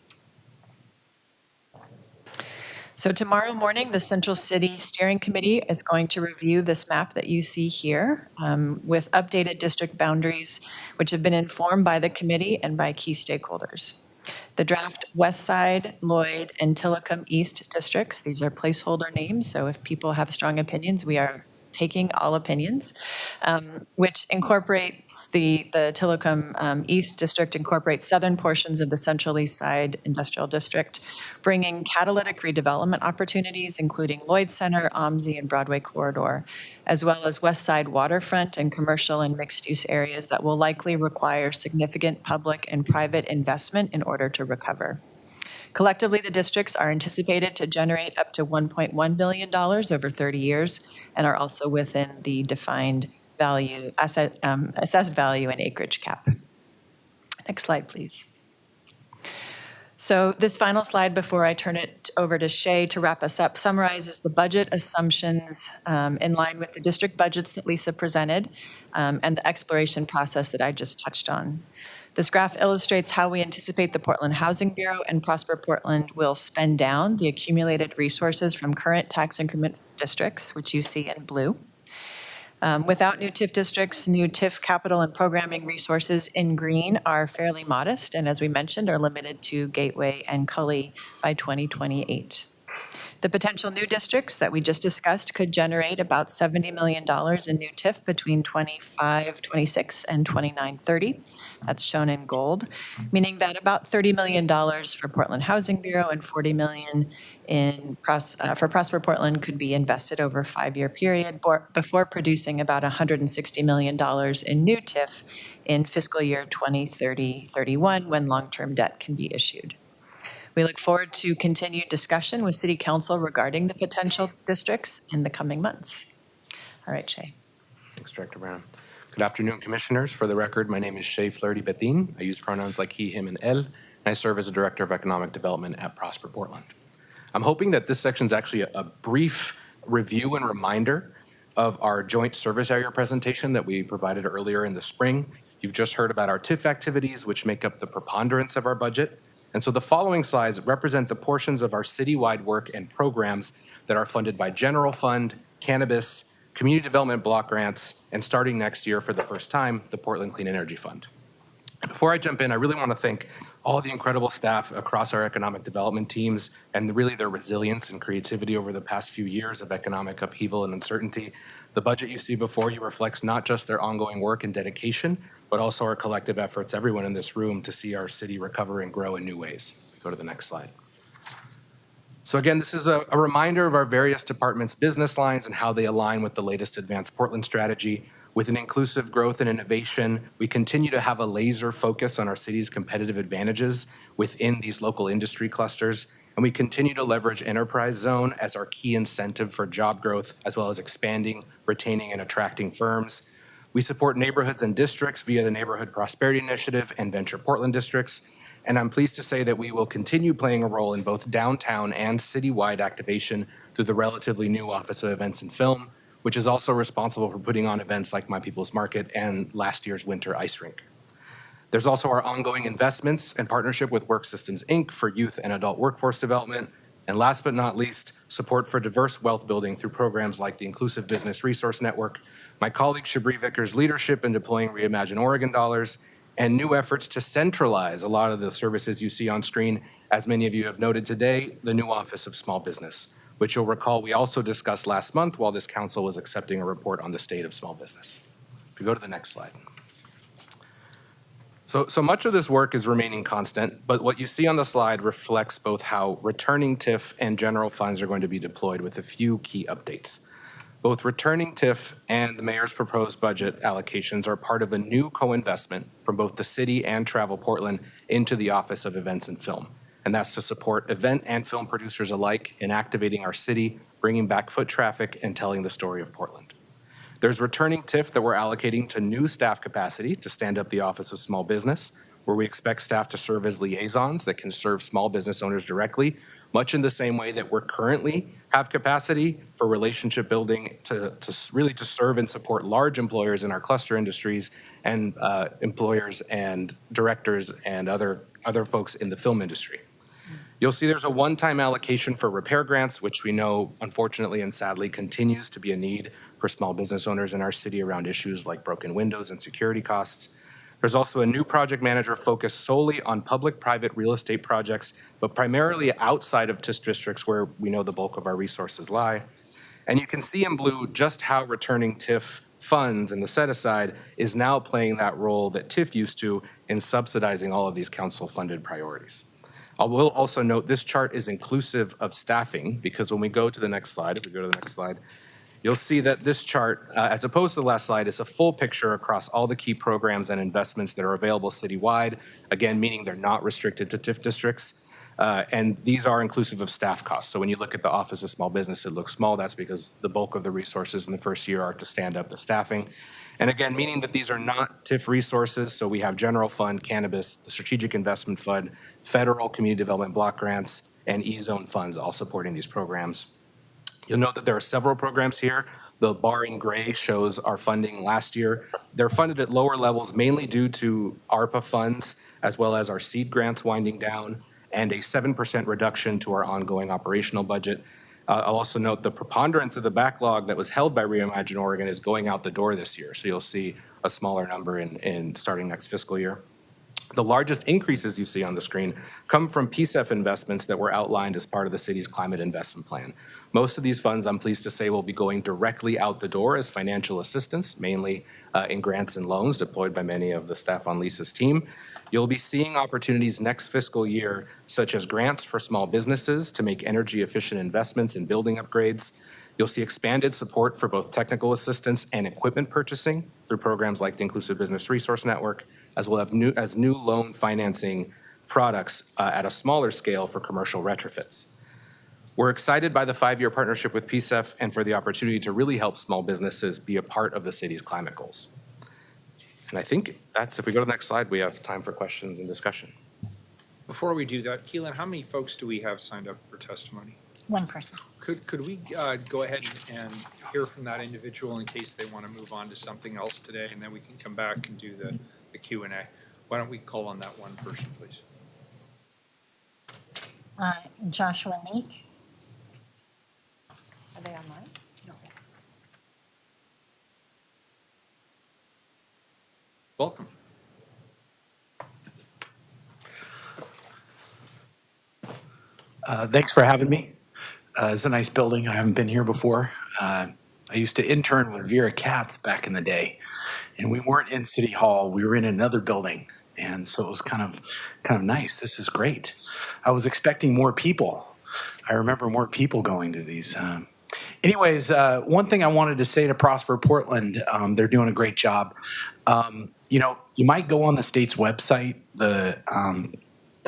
So tomorrow morning, the Central City Steering Committee is going to review this map that you see here with updated district boundaries, which have been informed by the committee and by key stakeholders. The draft West Side, Lloyd, and Tillicum East districts, these are placeholder names, so if people have strong opinions, we are taking all opinions, which incorporates the Tillicum East District incorporates southern portions of the Central East Side Industrial District, bringing catalytic redevelopment opportunities, including Lloyd Center, OMSI, and Broadway Corridor, as well as West Side waterfront and commercial and mixed-use areas that will likely require significant public and private investment in order to recover. Collectively, the districts are anticipated to generate up to $1.1 billion over 30 years and are also within the defined value, assessed value and acreage cap. Next slide, please. So this final slide before I turn it over to Shay to wrap us up summarizes the budget assumptions in line with the district budgets that Lisa presented and the exploration process that I just touched on. This graph illustrates how we anticipate the Portland Housing Bureau and Prosper Portland will spend down the accumulated resources from current tax increment districts, which you see in blue. Without new TIF districts, new TIF capital and programming resources in green are fairly modest, and as we mentioned, are limited to Gateway and Cully by 2028. The potential new districts that we just discussed could generate about $70 million in new TIF between 25-26 and 29-30. That's shown in gold, meaning that about $30 million for Portland Housing Bureau and $40 million for Prosper Portland could be invested over a 5-year period before producing about $160 million in new TIF in fiscal year 2030-31 when long-term debt can be issued. We look forward to continued discussion with City Council regarding the potential districts in the coming months. All right, Shay. Thanks, Director Brown. Good afternoon, Commissioners. For the record, my name is Shay Flaherty Betin. I use pronouns like he, him, and él, and I serve as a Director of Economic Development at Prosper Portland. I'm hoping that this section is actually a brief review and reminder of our joint service area presentation that we provided earlier in the spring. You've just heard about our TIF activities, which make up the preponderance of our budget. And so the following slides represent the portions of our citywide work and programs that are funded by general fund, cannabis, community development block grants, and starting next year for the first time, the Portland Clean Energy Fund. Before I jump in, I really want to thank all the incredible staff across our economic development teams and really their resilience and creativity over the past few years of economic upheaval and uncertainty. The budget you see before you reflects not just their ongoing work and dedication, but also our collective efforts, everyone in this room, to see our city recover and grow in new ways. Go to the next slide. So again, this is a reminder of our various departments' business lines and how they align with the latest Advanced Portland strategy. With an inclusive growth and innovation, we continue to have a laser focus on our city's competitive advantages within these local industry clusters. and we continue to leverage Enterprise Zone as our key incentive for job growth, as well as expanding, retaining, and attracting firms. We support neighborhoods and districts via the Neighborhood Prosperity Initiative and Venture Portland districts, and I'm pleased to say that we will continue playing a role in both downtown and citywide activation through the relatively new Office of Events and Film, which is also responsible for putting on events like My People's Market and last year's Winter Ice Rink. There's also our ongoing investments and partnership with Work Systems, Inc. for youth and adult workforce development. And last but not least, support for diverse wealth building through programs like the Inclusive Business Resource Network, my colleague Shabri Vickers' leadership in deploying Reimagine Oregon dollars, and new efforts to centralize a lot of the services you see on screen. As many of you have noted today, the new Office of Small Business, which you'll recall we also discussed last month while this council was accepting a report on the state of small business. If you go to the next slide. So much of this work is remaining constant, but what you see on the slide reflects both how returning TIF and general funds are going to be deployed with a few key updates. Both returning TIF and the mayor's proposed budget allocations are part of a new co-investment from both the city and Travel Portland into the Office of Events and Film. And that's to support event and film producers alike in activating our city, bringing back foot traffic, and telling the story of Portland. There's returning TIF that we're allocating to new staff capacity to stand up the Office of Small Business, where we expect staff to serve as liaisons that can serve small business owners directly, much in the same way that we're currently have capacity for relationship building to really serve and support large employers in our cluster industries and employers and directors and other folks in the film industry. You'll see there's a one-time allocation for repair grants, which we know unfortunately and sadly continues to be a need for small business owners in our city around issues like broken windows and security costs. There's also a new project manager focused solely on public-private real estate projects, but primarily outside of TIF districts where we know the bulk of our resources lie. And you can see in blue just how returning TIF funds and the set-aside is now playing that role that TIF used to in subsidizing all of these council-funded priorities. I will also note this chart is inclusive of staffing, because when we go to the next slide, if we go to the next slide, you'll see that this chart, as opposed to the last slide, is a full picture across all the key programs and investments that are available citywide, again, meaning they're not restricted to TIF districts. And these are inclusive of staff costs. So when you look at the Office of Small Business, it looks small. That's because the bulk of the resources in the first year are to stand up the staffing. And again, meaning that these are not TIF resources. So we have general fund, cannabis, the strategic investment fund, federal community development block grants, and E-zone funds all supporting these programs. You'll note that there are several programs here. The bar in gray shows our funding last year. They're funded at lower levels mainly due to ARPA funds, as well as our seed grants winding down, and a 7% reduction to our ongoing operational budget. I'll also note the preponderance of the backlog that was held by Reimagine Oregon is going out the door this year. So you'll see a smaller number in starting next fiscal year. The largest increases you see on the screen come from PSEF investments that were outlined as part of the city's climate investment plan. Most of these funds, I'm pleased to say, will be going directly out the door as financial assistance, mainly in grants and loans deployed by many of the staff on Lisa's team. You'll be seeing opportunities next fiscal year, such as grants for small businesses to make energy efficient investments in building upgrades. You'll see expanded support for both technical assistance and equipment purchasing through programs like the Inclusive Business Resource Network, as well as new loan financing products at a smaller scale for commercial retrofits. We're excited by the 5-year partnership with PSEF and for the opportunity to really help small businesses be a part of the city's climate goals. And I think that's, if we go to the next slide, we have time for questions and discussion. Before we do that, Keelan, how many folks do we have signed up for testimony? One person. Could we go ahead and hear from that individual in case they want to move on to something else today, and then we can come back and do the Q&A? Why don't we call on that one person, please? Joshua Leake. Are they online? No. Welcome. Thanks for having me. It's a nice building. I haven't been here before. I used to intern with Vera Katz back in the day, and we weren't in City Hall. We were in another building, and so it was kind of nice. This is great. I was expecting more people. I remember more people going to these. Anyways, one thing I wanted to say to Prosper Portland, they're doing a great job. You know, you might go on the state's website, the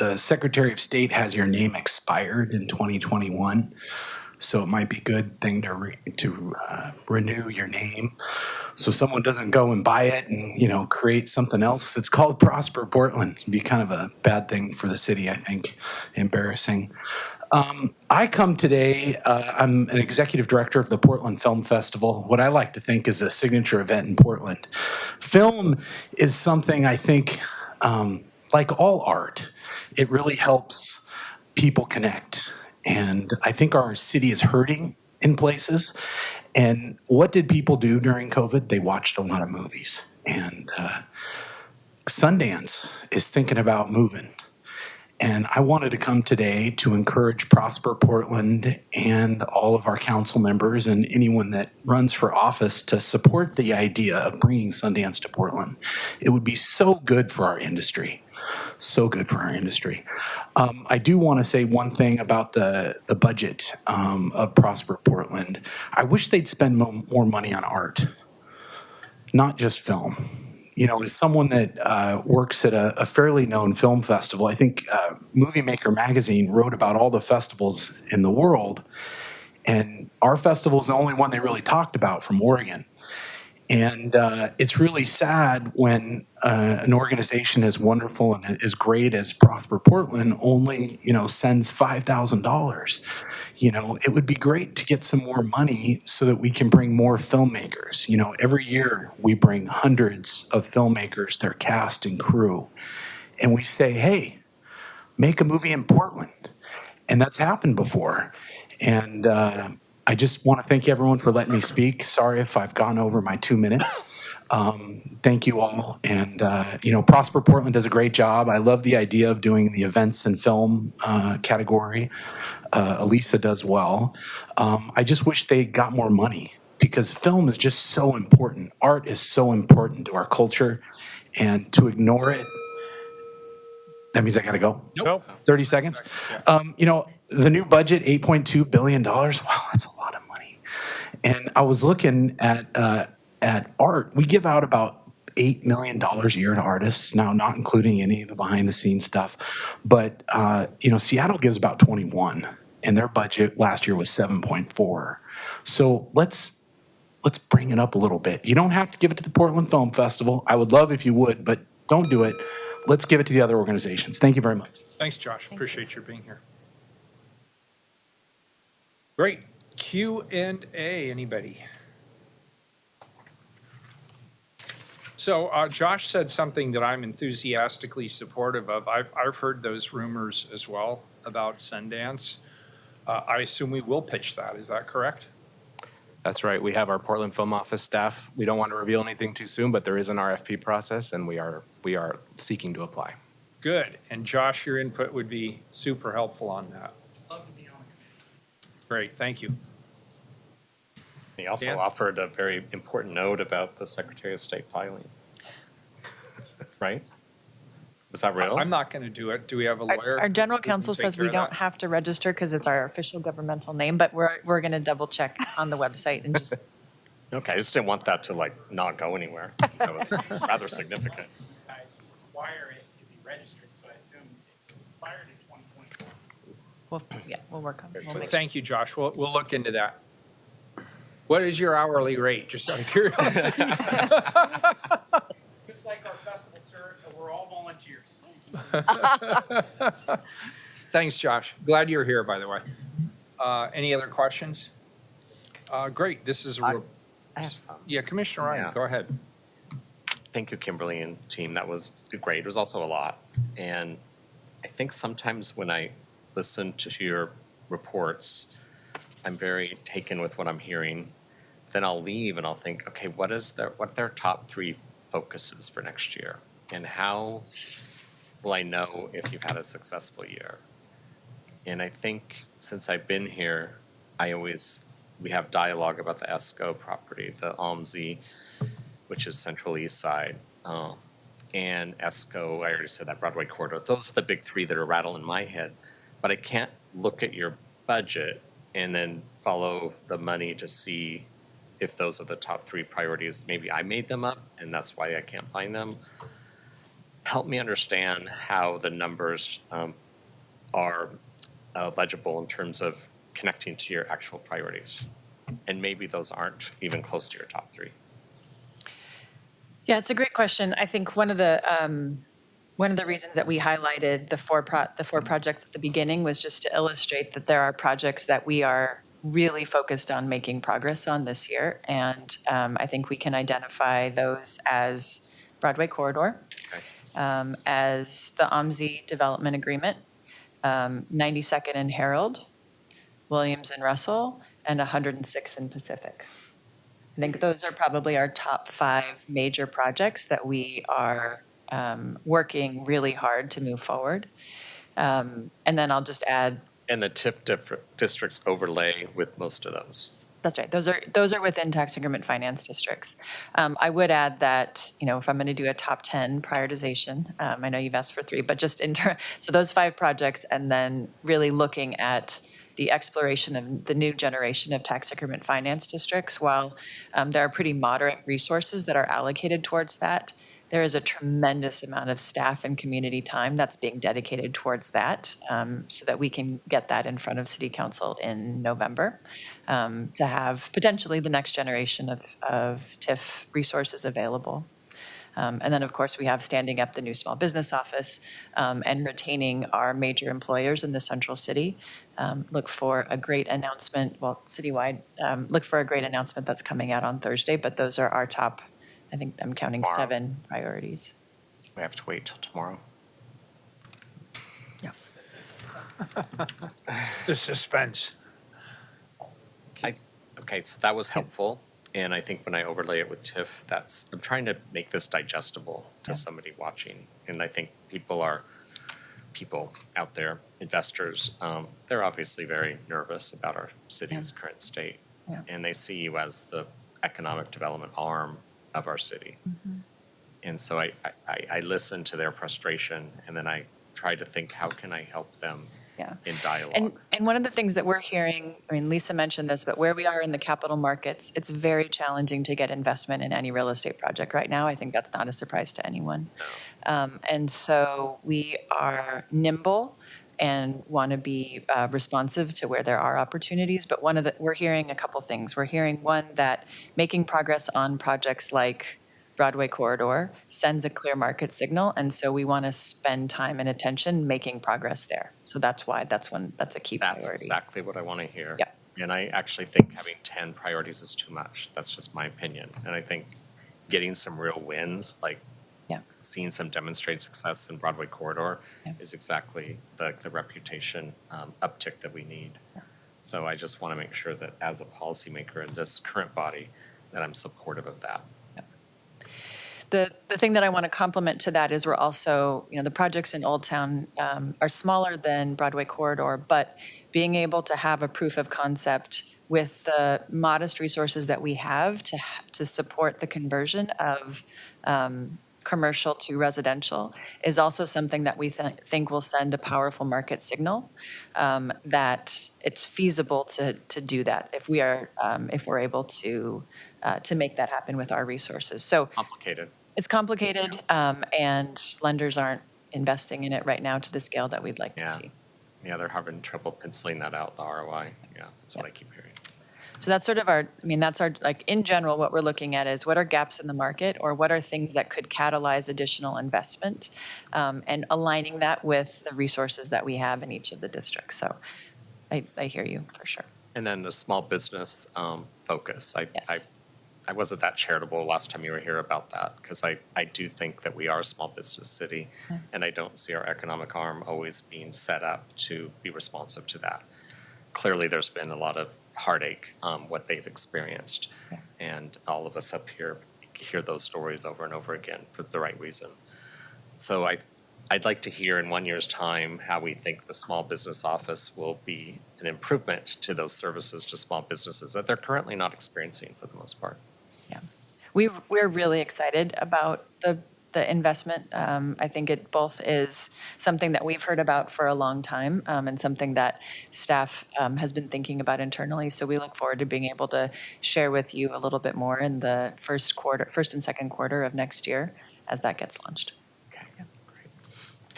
the Secretary of State has your name expired in 2021. So it might be a good thing to renew your name, so someone doesn't go and buy it and, you know, create something else that's called Prosper Portland. It'd be kind of a bad thing for the city, I think, embarrassing. I come today, I'm an executive director of the Portland Film Festival, what I like to think is a signature event in Portland. Film is something I think, like all art, it really helps people connect. And I think our city is hurting in places. And what did people do during COVID? They watched a lot of movies. And Sundance is thinking about moving. And I wanted to come today to encourage Prosper Portland and all of our council members and anyone that runs for office to support the idea of bringing Sundance to Portland. It would be so good for our industry. So good for our industry. I do want to say one thing about the budget of Prosper Portland. I wish they'd spend more money on art, not just film. You know, as someone that works at a fairly known film festival, I think Movie Maker magazine wrote about all the festivals in the world, and our festival is the only one they really talked about from Oregon. And it's really sad when an organization as wonderful and as great as Prosper Portland only, you know, sends $5,000. You know, it would be great to get some more money so that we can bring more filmmakers. You know, every year we bring hundreds of filmmakers, their cast and crew, and we say, hey, make a movie in Portland. And that's happened before. And I just want to thank everyone for letting me speak. Sorry if I've gone over my 2 minutes. Thank you all. And, you know, Prosper Portland does a great job. I love the idea of doing the events and film category. Elisa does well. I just wish they got more money because film is just so important. Art is so important to our culture, and to ignore it, that means I got to go. Nope. 30 seconds. You know, the new budget, $8.2 billion. Wow, that's a lot of money. And I was looking at art. We give out about $8 million a year to artists now, not including any of the behind the scenes stuff. But, you know, Seattle gives about 21, and their budget last year was 7.4. So let's bring it up a little bit. You don't have to give it to the Portland Film Festival. I would love if you would, but don't do it. Let's give it to the other organizations. Thank you very much. Thanks, Josh. Appreciate your being here. Great. Q&A, anybody? So Josh said something that I'm enthusiastically supportive of. I've heard those rumors as well about Sundance. I assume we will pitch that. Is that correct? That's right. We have our Portland Film Office staff. We don't want to reveal anything too soon, but there is an RFP process, and we are seeking to apply. Good. And Josh, your input would be super helpful on that. Love to be on the committee. Great. Thank you. He also Dan? offered a very important note about the Secretary of State filing. Right? Was that real? I'm not going to do it. Do we have a lawyer? Our general who can counsel take says care we of don't that? have to register because it's our official governmental name, but we're going to double check on the website and just, Okay, I just didn't want that to like not go anywhere. So it's rather significant. Guys require it to be registered, so I assume it expired in 2024. we'll work on it. We'll But make thank you, Josh. We'll look into that. What is your hourly rate, just out of curiosity? Just like our festival, sir, we're all volunteers. Thanks, Josh. Glad you're here, by the way. Any other questions? Great. This is, I have some. yeah, Commissioner Ryan, Yeah. go ahead. Thank you, Kimberly and team. That was great. It was also a lot. And I think sometimes when I listen to your reports, I'm very taken with what I'm hearing. Then I'll leave and I'll think, okay, what are their top 3 focuses for next year? And how will I know if you've had a successful year? And I think since I've been here, we have dialogue about the ESCO property, the OMSI, which is Central East Side, and ESCO, I already said that, Broadway corridor. Those are the big 3 that are rattling my head. But I can't look at your budget and then follow the money to see if those are the top 3 priorities. Maybe I made them up and that's why I can't find them. help me understand how the numbers are legible in terms of connecting to your actual priorities. And maybe those aren't even close to your top three. Yeah, it's a great question. I think one of the reasons that we highlighted the four projects at the beginning was just to illustrate that there are projects that we are really focused on making progress on this year. And I think we can identify those as Broadway Corridor, Okay. as the OMSI Development Agreement, 92nd and Herald, Williams and Russell, and 106th and Pacific. I think those are probably our top 5 major projects that we are working really hard to move forward. And then I'll just add, And the TIF districts overlay with most of those. that's right, those are within tax increment finance districts. I would add that, if I'm going to do a top 10 prioritization, I know you've asked for 3, but just so those 5 projects, and then really looking at the exploration of the new generation of tax increment finance districts. While there are pretty moderate resources that are allocated towards that, there is a tremendous amount of staff and community time that's being dedicated towards that, so that we can get that in front of City Council in November, to have potentially the next generation of TIF resources available. And then, of course, we have standing up the new small business office, and retaining our major employers in the central city. Look for a great announcement, citywide, look for a great announcement that's coming out on Thursday, but those are our top, I think I'm counting Tomorrow. 7 priorities. We have to wait till tomorrow. Yeah. The suspense. Okay, so that was helpful. And I think when I overlay it with TIF, I'm trying to make this digestible to somebody watching. And I think people out there, investors, they're obviously very nervous about our city's current state. Yeah. And they see you as the economic development arm of our city. And so I listen to their frustration, and then I try to think, how can I help them Yeah. in dialogue? And one of the things that we're hearing, Lisa mentioned this, but where we are in the capital markets, it's very challenging to get investment in any real estate project right now. I think that's not a surprise to anyone. And so we are nimble and want to be responsive to where there are opportunities. But we're hearing a couple things. We're hearing, one, that making progress on projects like Broadway Corridor sends a clear market signal, and so we want to spend time and attention making progress there. So that's why that's a key priority. That's exactly what I want to hear. Yep. And I actually think having 10 priorities is too much. That's just my opinion. And I think getting some real wins, like Yeah. seeing some demonstrated success in Broadway Corridor, Yeah. is exactly the reputation uptick that we need. So I just want to make sure that as a policymaker in this current body, that I'm supportive of that. The thing that I want to complement to that is we're also, the projects in Old Town are smaller than Broadway Corridor, but being able to have a proof of concept with the modest resources that we have to support the conversion of commercial to residential is also something that we think will send a powerful market signal, that it's feasible to do that if we're able to make that happen with our resources. So Complicated. it's complicated, and lenders aren't investing in it right now to the scale that we'd like to Yeah. see. Yeah, they're having trouble penciling that out, the ROI. Yeah, that's what I keep hearing. So that's sort of that's our, in general, what we're looking at is what are gaps in the market, or what are things that could catalyze additional investment, and aligning that with the resources that we have in each of the districts. So I hear you for sure. And then the small business focus. Yes. I wasn't that charitable last time you were here about that, because I do think that we are a small business city, and I don't see our economic arm always being set up to be responsive to that. Clearly, there's been a lot of heartache, what they've experienced, and all of us up here hear those stories over and over again for the right reason. So I'd like to hear in 1 year's time how we think the small business office will be an improvement to those services to small businesses that they're currently not experiencing for the most part. We're really excited about the investment. I think it both is something that we've heard about for a long time, and something that staff has been thinking about internally. So we look forward to being able to share with you a little bit more in the first and second quarter of next year as that gets launched. Okay,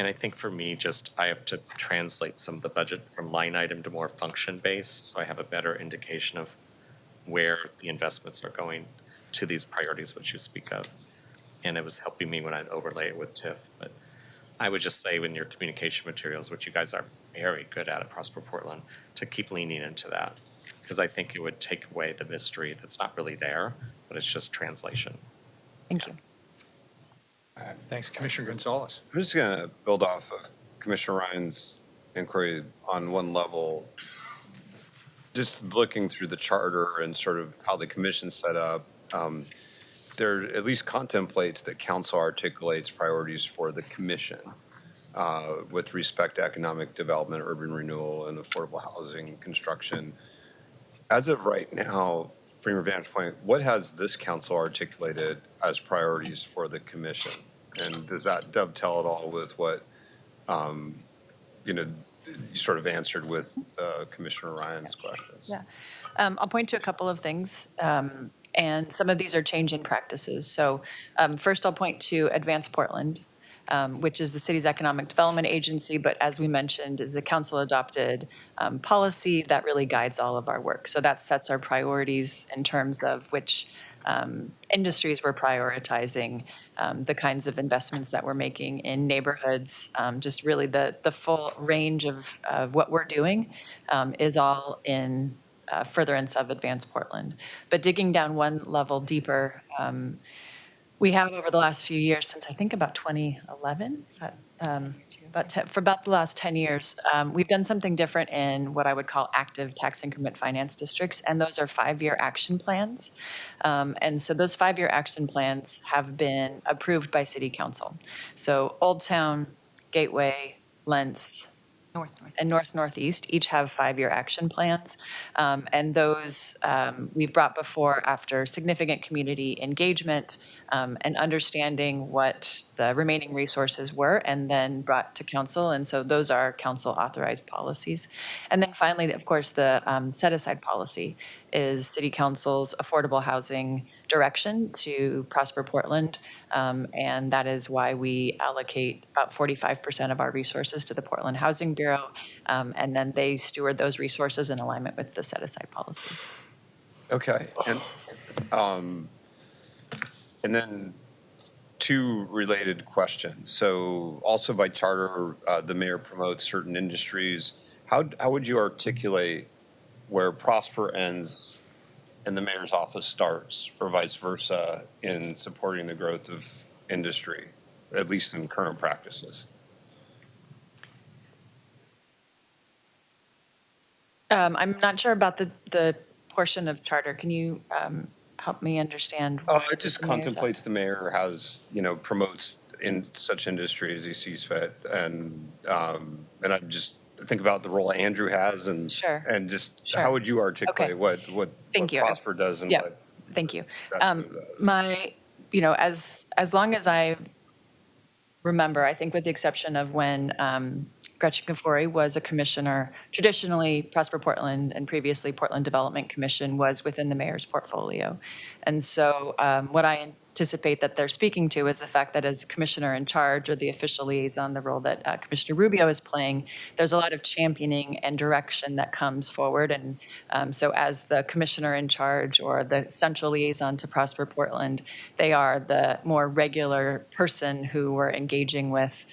And I think for me, just I have to translate some of the budget from line item to more function-based, so I have a better indication of where the investments are going to these priorities which you speak of. And it was helping me when I'd overlay it with TIF. But I would just say in your communication materials, which you guys are very good at Prosper Portland, to keep leaning into that. Because I think it would take away the mystery that's not really there, but it's just translation. Thank you. Thanks, Commissioner Gonzalez. I'm just going to build off of Commissioner Ryan's inquiry on one level. Just looking through the charter and sort of how the commission's set up, there at least contemplates that council articulates priorities for the commission with respect to economic development, urban renewal, and affordable housing construction. As of right now, from your vantage point, what has this council articulated as priorities for the commission? And does that dovetail at all with what, you sort of answered with Commissioner Ryan's questions? Yeah. I'll point to a couple of things, and some of these are changing practices. So first, I'll point to Advance Portland, which is the city's economic development agency, but as we mentioned, is a council-adopted policy that really guides all of our work. So that sets our priorities in terms of which industries we're prioritizing, the kinds of investments that we're making in neighborhoods, just really the full range of what we're doing is all in furtherance of Advance Portland. But digging down one level deeper, we have over the last few years, since I think about 2011, is that, for about the last 10 years, we've done something different in what I would call active tax increment finance districts, and those are 5-year action plans. And so those 5-year action plans have been approved by City Council. So Old Town, Gateway, Lentz, and Northeast each have 5-year action plans. And those we've brought before after significant community engagement and understanding what the remaining resources were, and then brought to council. And so those are council authorized policies. And then finally, of course, the set aside policy is City Council's affordable housing direction to Prosper Portland. And that is why we allocate about 45% of our resources to the Portland Housing Bureau. And then they steward those resources in alignment with the set aside policy. Okay. And then two related questions. So also by charter, the mayor promotes certain industries. How would you articulate where Prosper ends and the mayor's office starts, or vice versa, in supporting the growth of industry, at least in current practices? I'm not sure about the portion of charter. Can you help me understand? It just contemplates the mayor has, promotes in such industry as he sees fit. And I'm just think about the role Andrew has and Sure. and just how would you articulate Okay. what Thank you. Prosper does and Yeah. what Thank you. that team does? My, as long as I remember, I think with the exception of when Gretchen Kafori was a commissioner, traditionally Prosper Portland and previously Portland Development Commission was within the mayor's portfolio. And so what I anticipate that they're speaking to is the fact that as commissioner in charge, or the official liaison, the role that Commissioner Rubio is playing, there's a lot of championing and direction that comes forward. And so as the commissioner in charge or the central liaison to Prosper Portland, they are the more regular person who we're engaging with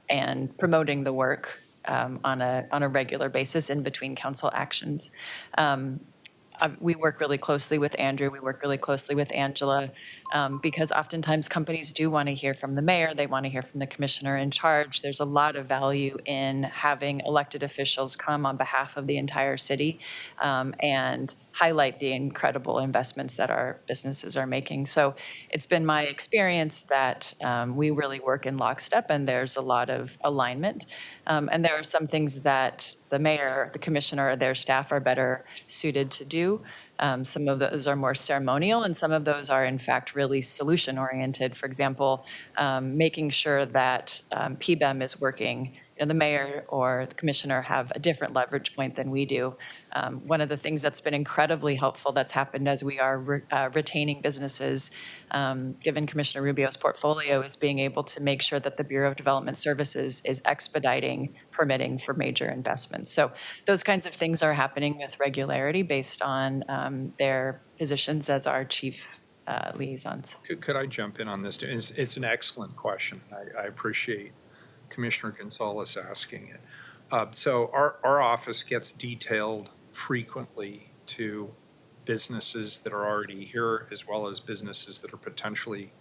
and promoting the work on a regular basis in between council actions. We work really closely with Andrew. We work really closely with Angela because oftentimes companies do want to hear from the mayor. They want to hear from the commissioner in charge. There's a lot of value in having elected officials come on behalf of the entire city and highlight the incredible investments that our businesses are making. So it's been my experience that we really work in lockstep and there's a lot of alignment. And there are some things that the mayor, the commissioner, their staff are better suited to do. Some of those are more ceremonial and some of those are in fact really solution oriented. For example, making sure that PBEM is working the mayor or the commissioner have a different leverage point than we do. One of the things that's been incredibly helpful that's happened as we are retaining businesses, given Commissioner Rubio's portfolio, is being able to make sure that the Bureau of Development Services is expediting permitting for major investments. So those kinds of things are happening with regularity based on their positions as our chief liaisons. Could I jump in on this? It's an excellent question. I appreciate Commissioner Gonzalez asking it. So our office gets detailed frequently to businesses that are already here, as well as businesses that are potentially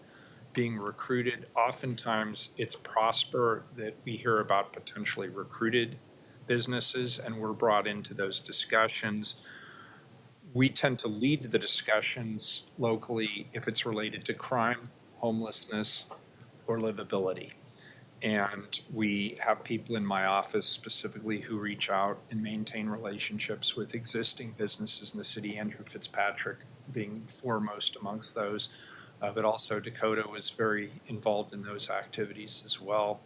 being recruited. Oftentimes, it's Prosper that we hear about potentially recruited businesses, and we're brought into those discussions. We tend to lead the discussions locally if it's related to crime, homelessness, or livability. And we have people in my office specifically who reach out and maintain relationships with existing businesses in the city, Andrew Fitzpatrick being foremost amongst those. But also Dakota was very involved in those activities as well.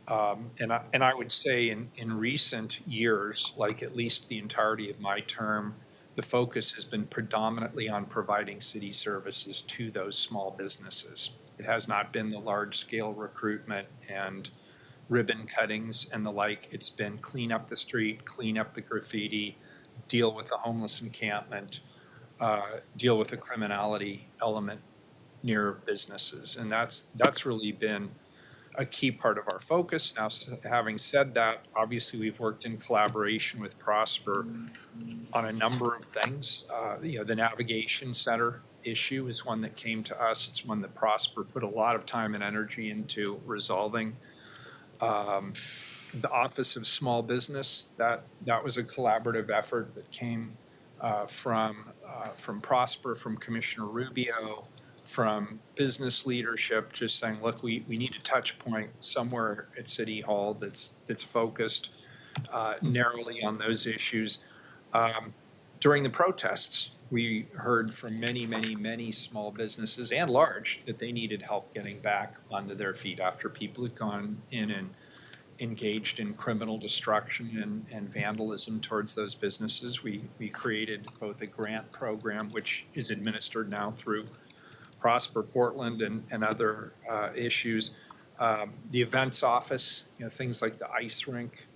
And I would say in recent years, like at least the entirety of my term, the focus has been predominantly on providing city services to those small businesses. It has not been the large-scale recruitment and ribbon cuttings and the like. It's been clean up the street, clean up the graffiti, deal with the homeless encampment, deal with the criminality element near businesses. And that's really been a key part of our focus. Now, having said that, obviously we've worked in collaboration with Prosper on a number of things. The navigation center issue is one that came to us. It's one that Prosper put a lot of time and energy into resolving. The Office of Small Business, that was a collaborative effort that came from Prosper, from Commissioner Rubio, from business leadership, just saying, look, we need a touch point somewhere at City Hall that's focused narrowly on those issues. During the protests, we heard from many small businesses and large that they needed help getting back onto their feet after people had gone in and engaged in criminal destruction and vandalism towards those businesses. We created both a grant program, which is administered now through Prosper Portland and other issues. The events office, things like the ice rink,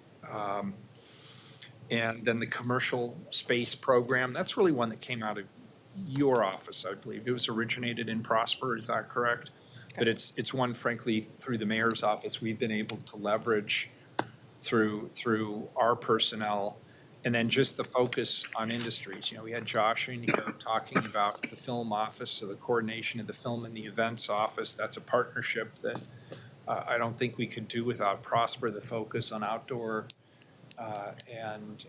and then the commercial space program. That's really one that came out of your office, I believe. It was originated in Prosper, is that correct? But it's one, frankly, through the mayor's office, we've been able to leverage through our personnel. And then just the focus on industries. We had Josh in here talking about the film office, so the coordination of the film and the events office. That's a partnership that I don't think we could do without Prosper, the focus on outdoor and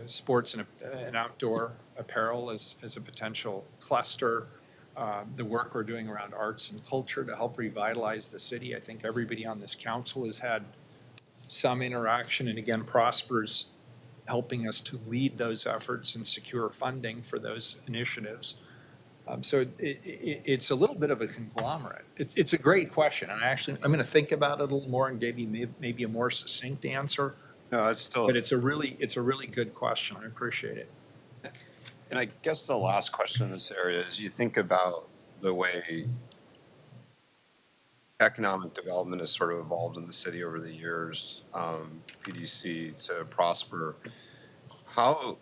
sports and outdoor apparel as a potential cluster. The work we're doing around arts and culture to help revitalize the city. I think everybody on this council has had some interaction, and again, Prosper's helping us to lead those efforts and secure funding for those initiatives. So it's a little bit of a conglomerate. It's a great question, and I'm going to think about it a little more and give you maybe a more succinct answer. No, it's still. But it's a really good question. I appreciate it. And I guess the last question in this area is you think about the way economic development has sort of evolved in the city over the years, PDC to Prosper. How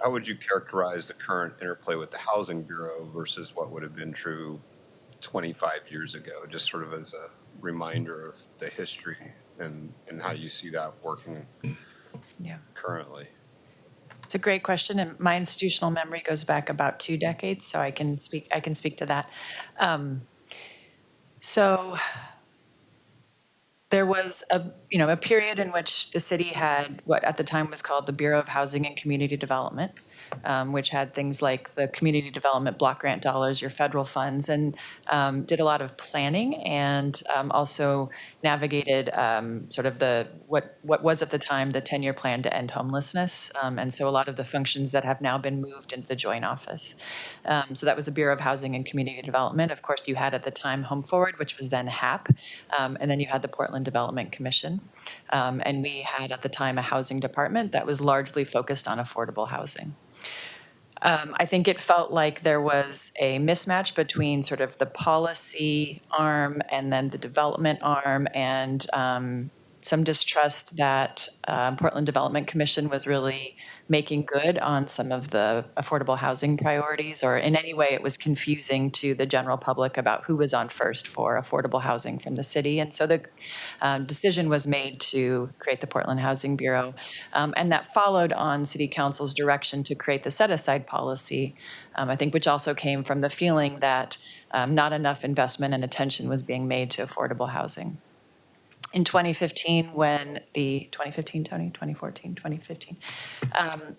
would you characterize the current interplay with the Housing Bureau versus what would have been true 25 years ago, just sort of as a reminder of the history and how you see that working currently? It's a great question, and my institutional memory goes back about 2 decades, so I can speak to that. So there was a period in which the city had what at the time was called the Bureau of Housing and Community Development. which had things like the community development block grant dollars, your federal funds, and did a lot of planning and also navigated sort of what was at the time the 10-year plan to end homelessness. And so a lot of the functions that have now been moved into the joint office. So that was the Bureau of Housing and Community Development. Of course, you had at the time Home Forward, which was then HAP, and then you had the Portland Development Commission. And we had at the time a housing department that was largely focused on affordable housing. I think it felt like there was a mismatch between sort of the policy arm and then the development arm, and some distrust that Portland Development Commission was really making good on some of the affordable housing priorities, or in any way it was confusing to the general public about who was on first for affordable housing from the city. And so the decision was made to create the Portland Housing Bureau, and that followed on City Council's direction to create the set-aside policy, I think, which also came from the feeling that not enough investment and attention was being made to affordable housing. In 2015, when the 2015, Tony, 2014, 2015,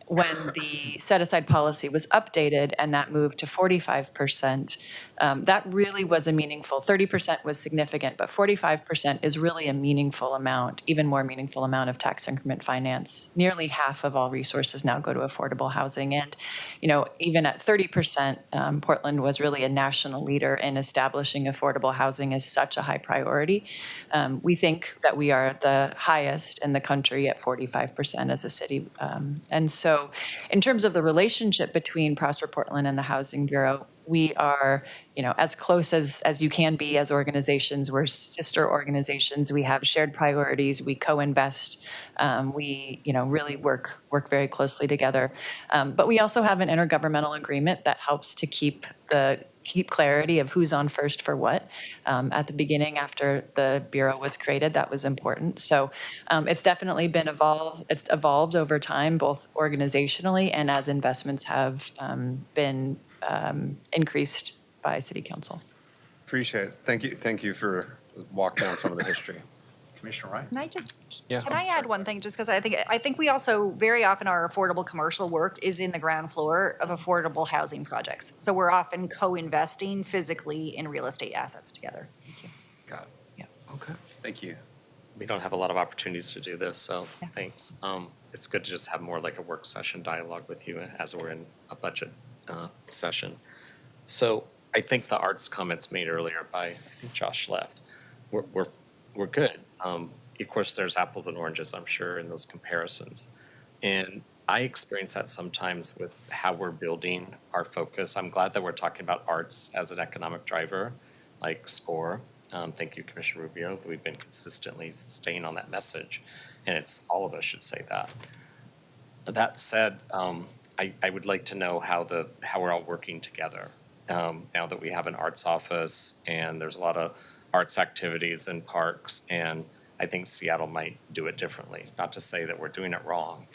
when the set-aside policy was updated and that moved to 45%, that really was a meaningful, 30% was significant, but 45% is really a meaningful amount, even more meaningful amount of tax increment finance. Nearly half of all resources now go to affordable housing. And, you know, even at 30%, Portland was really a national leader in establishing affordable housing as such a high priority. We think that we are the highest in the country at 45% as a city. And so in terms of the relationship between Prosper Portland and the Housing Bureau, we are, you know, as close as you can be as organizations. We're sister organizations. We have shared priorities. We co-invest. We, you know, really work very closely together. But we also have an intergovernmental agreement that helps to keep clarity of who's on first for what. At the beginning, after the Bureau was created, that was important. So it's definitely been it's evolved over time, both organizationally and as investments have been increased by City Council. Appreciate it. Thank you for walking down some of the history. Commissioner Ryan? Can I just, Yeah. can I add one thing, just because I think we also, very often our affordable commercial work is in the ground floor of affordable housing projects. So we're often co-investing physically in real estate assets together. Got it. Yeah. Okay. Thank you. We don't have a lot of opportunities to do this, so thanks. It's good to just have more like a work session dialogue with you as we're in a budget session. So I think the arts comments made earlier by, I think Josh left, we're good. Of course, there's apples and oranges, I'm sure, in those comparisons. And I experience that sometimes with how we're building our focus. I'm glad that we're talking about arts as an economic driver, like SCORE. Thank you, Commissioner Rubio, that we've been consistently staying on that message. And it's all of us should say that. That said, I would like to know how we're all working together. Now that we have an arts office and there's a lot of arts activities in parks, and I think Seattle might do it differently. Not to say that we're doing it wrong.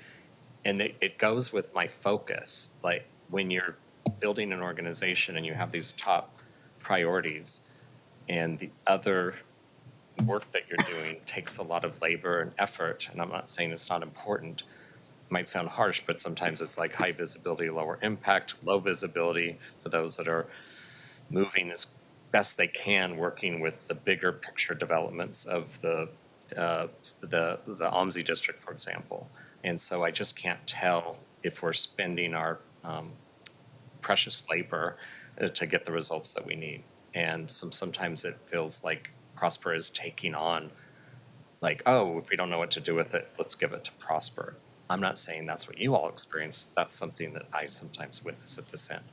And it goes with my focus. Like when you're building an organization and you have these top priorities, and the other work that you're doing takes a lot of labor and effort, and I'm not saying it's not important. It might sound harsh, but sometimes it's like high visibility, lower impact, low visibility for those that are moving as best they can, working with the bigger picture developments of the OMSI district, for example. And so I just can't tell if we're spending our precious labor to get the results that we need. And sometimes it feels like Prosper is taking on, like, oh, if we don't know what to do with it, let's give it to Prosper. I'm not saying that's what you all experience. That's something that I sometimes witness at this end.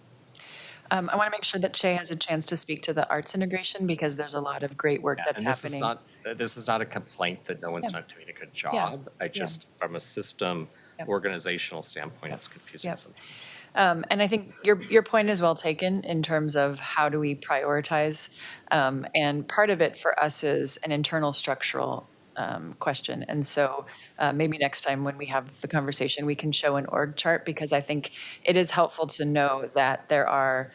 I want to make sure that Shay has a chance to speak to the arts integration, because there's a lot of great work that's And this happening. this is not a complaint that no one's Yeah. not doing a good job. I just, from a system, Yep. organizational standpoint, it's confusing Yep. sometimes. And I think your point is well taken in terms of how do we prioritize. And part of it for us is an internal structural question. And so maybe next time when we have the conversation, we can show an org chart, because I think it is helpful to know that there are,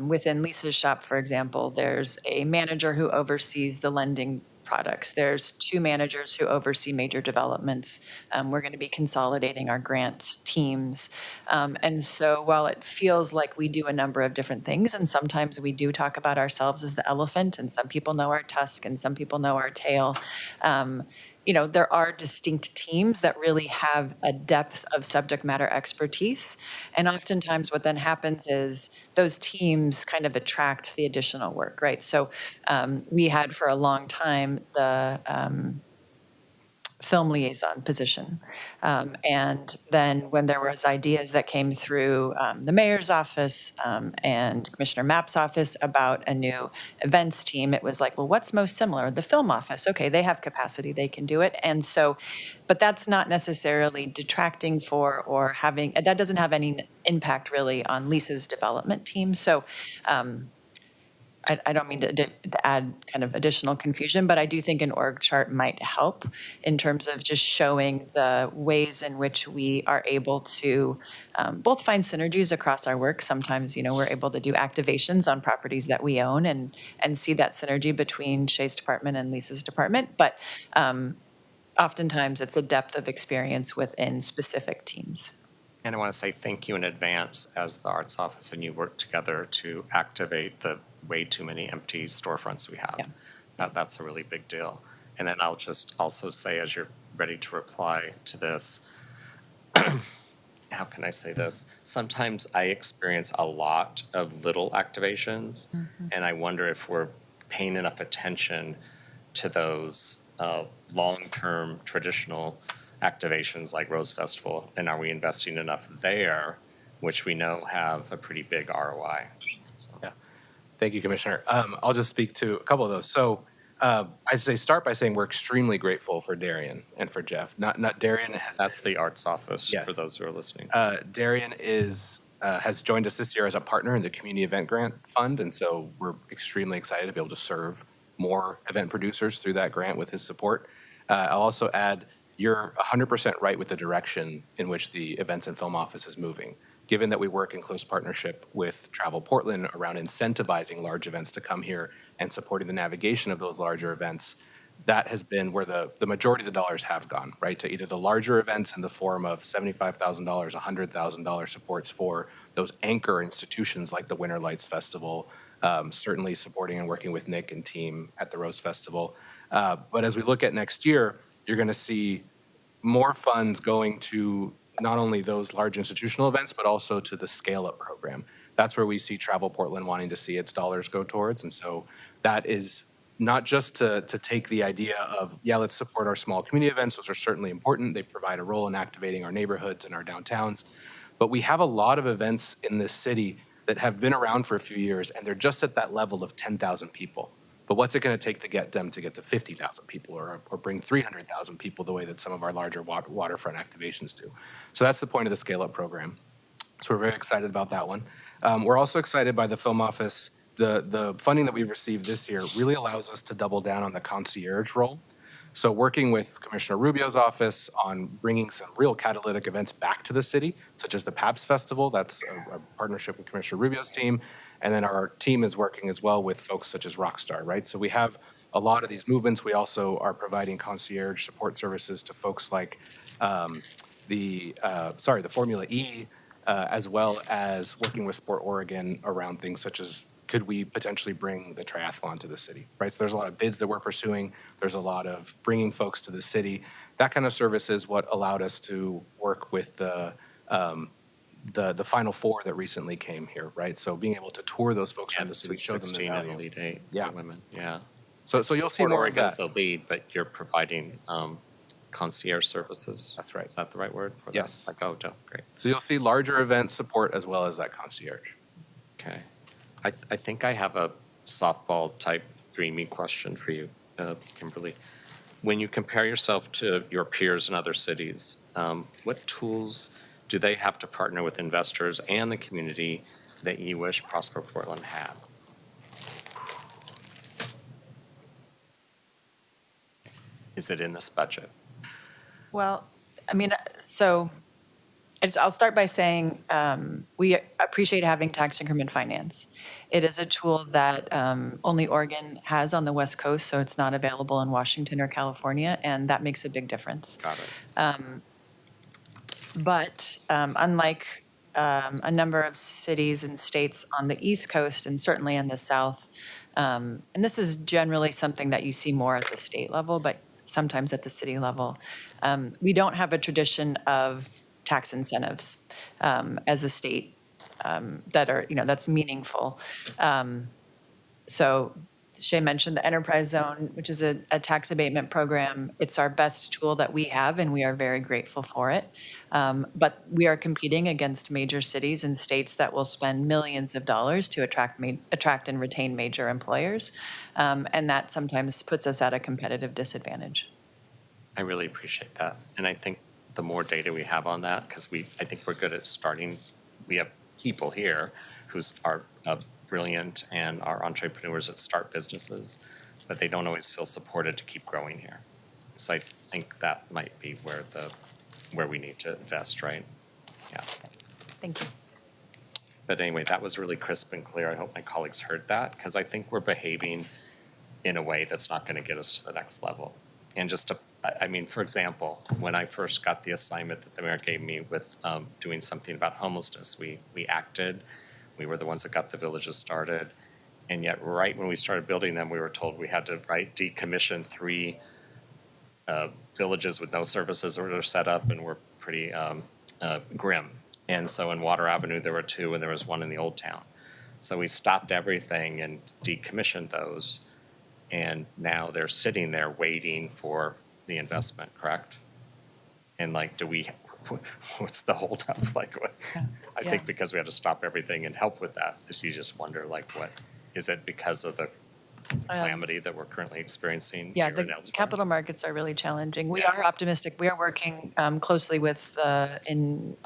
within Lisa's shop, for example, there's a manager who oversees the lending products. There's 2 managers who oversee major developments. We're going to be consolidating our grant teams. And so while it feels like we do a number of different things, and sometimes we do talk about ourselves as the elephant, and some people know our tusk, and some people know our tail, there are distinct teams that really have a depth of subject matter expertise. And oftentimes what then happens is those teams kind of attract the additional work, right? So we had for a long time the film liaison position. And then when there was ideas that came through the mayor's office and Commissioner Mapp's office about a new events team, it was like, well, what's most similar? The film office. Okay, they have capacity, they can do it. And so, but that's not necessarily detracting for or having, that doesn't have any impact really on Lisa's development team. So I don't mean to add kind of additional confusion, but I do think an org chart might help in terms of just showing the ways in which we are able to both find synergies across our work. Sometimes, we're able to do activations on properties that we own and see that synergy between Shay's department and Lisa's department. But oftentimes it's a depth of experience within specific teams. And I want to say thank you in advance as the Arts Office and you work together to activate the way too many empty storefronts we have. Yeah. That's a really big deal. And then I'll just also say, as you're ready to reply to this, how can I say this? Sometimes I experience a lot of little activations, and I wonder if we're paying enough attention to those long-term traditional activations like Rose Festival, and are we investing enough there, which we know have a pretty big ROI? Yeah. Thank you, Commissioner. I'll just speak to a couple of those. So I'd say start by saying we're extremely grateful for Darian and for Jeff. Not Darian has. That's the Arts Office, Yes. for those who are listening. Darian has joined us this year as a partner in the Community Event Grant Fund, and so we're extremely excited to be able to serve more event producers through that grant with his support. I'll also add, you're 100% right with the direction in which the Events and Film Office is moving. Given that we work in close partnership with Travel Portland around incentivizing large events to come here and supporting the navigation of those larger events, that has been where the majority of the dollars have gone, right? To either the larger events in the form of $75,000, $100,000 supports for those anchor institutions like the Winter Lights Festival, certainly supporting and working with Nick and team at the Rose Festival. But as we look at next year, you're going to see more funds going to not only those large institutional events, but also to the scale-up program. That's where we see Travel Portland wanting to see its dollars go towards. And so that is not just to take the idea of, let's support our small community events. Those are certainly important. They provide a role in activating our neighborhoods and our downtowns. But we have a lot of events in this city that have been around for a few years, and they're just at that level of 10,000 people. But what's it going to take to get them to get to 50,000 people or bring 300,000 people the way that some of our larger waterfront activations do? So that's the point of the Scale Up program. So we're very excited about that one. We're also excited by the Film Office. The funding that we've received this year really allows us to double down on the concierge role. So working with Commissioner Rubio's office on bringing some real catalytic events back to the city, such as the PABS Festival, that's a partnership with Commissioner Rubio's team. And then our team is working as well with folks such as Rockstar, right? So we have a lot of these movements. We also are providing concierge support services to folks like the Formula E, as well as working with Sport Oregon around things such as, could we potentially bring the triathlon to the city, right? So there's a lot of bids that we're pursuing. There's a lot of bringing folks to the city. That kind of service is what allowed us to work with the Final Four that recently came here, right? So being able to tour those folks around the city, Sweet show them the 16 value. and Elite 8 Yeah. for women, yeah. So you'll see Sport more of Oregon's that. the lead, but you're providing concierge services. That's right. Is that the right word for that? Yes. Like, oh, great. So you'll see larger event support as well as that concierge. Okay. I think I have a softball type dreamy question for you, Kimberly. When you compare yourself to your peers in other cities, what tools do they have to partner with investors and the community that you wish Prosper Portland had? Is it in this budget? Well, I mean, so I'll start by saying we appreciate having tax increment finance. It is a tool that only Oregon has on the West Coast, so it's not available in Washington or California, and that makes a big difference. Got it. But unlike a number of cities and states on the East Coast and certainly in the South, and this is generally something that you see more at the state level, but sometimes at the city level, we don't have a tradition of tax incentives as a state that are, that's meaningful. So Shay mentioned the Enterprise Zone, which is a tax abatement program. It's our best tool that we have, and we are very grateful for it. But we are competing against major cities and states that will spend millions of dollars to attract and retain major employers. And that sometimes puts us at a competitive disadvantage. I really appreciate that. And I think the more data we have on that, because I think we're good at starting, we have people here are brilliant and are entrepreneurs that start businesses, but they don't always feel supported to keep growing here. So I think that might be where we need to invest, right? Yeah. Thank you. But anyway, that was really crisp and clear. I hope my colleagues heard that, because I think we're behaving in a way that's not going to get us to the next level. And for example, when I first got the assignment that the mayor gave me with doing something about homelessness, we acted. We were the ones that got the villages started. And yet right when we started building them, we were told we had to decommission 3 villages with no services or set up, and were pretty grim. And so in Water Avenue, there were 2, and there was 1 in the Old Town. So we stopped everything and decommissioned those. And now they're sitting there waiting for the investment, correct? And what's the holdup? I think because we had to stop everything and help with that, you just wonder, what is it because of the calamity that we're currently experiencing? Yeah, here in the Ellsworth? capital markets are really challenging. We are optimistic. We are working closely with in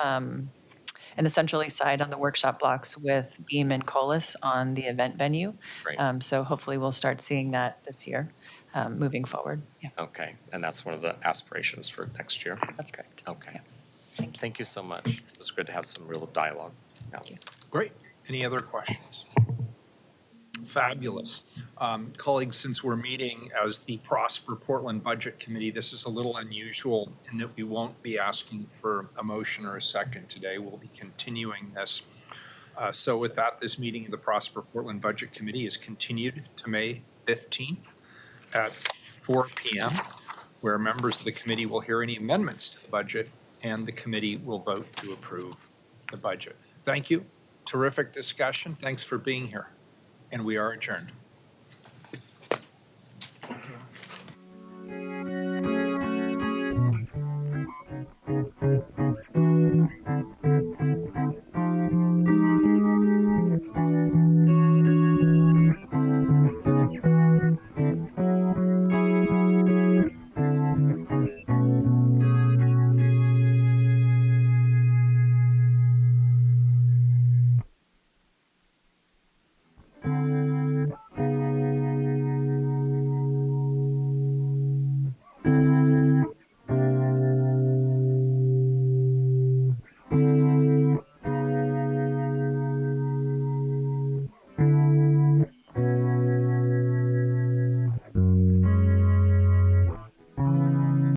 the Central East Side on the workshop blocks with Beam and Colas on the event venue. Great. So hopefully we'll start seeing that this year, moving forward. Yeah, Okay, and that's one of the aspirations for next year? that's correct. Okay. Thank you. Thank you so much. It was good to have some real dialogue. Yeah. Thank you. Great. Any other questions? Fabulous. Colleagues, since we're meeting as the Prosper Portland Budget Committee, this is a little unusual in that we won't be asking for a motion or a second today. We'll be continuing this. So with that, this meeting of the Prosper Portland Budget Committee is continued to May 15th at 4 p.m., where members of the committee will hear any amendments to the budget, and the committee will vote to approve the budget. Thank you. Terrific discussion. Thanks for being here. And we are adjourned.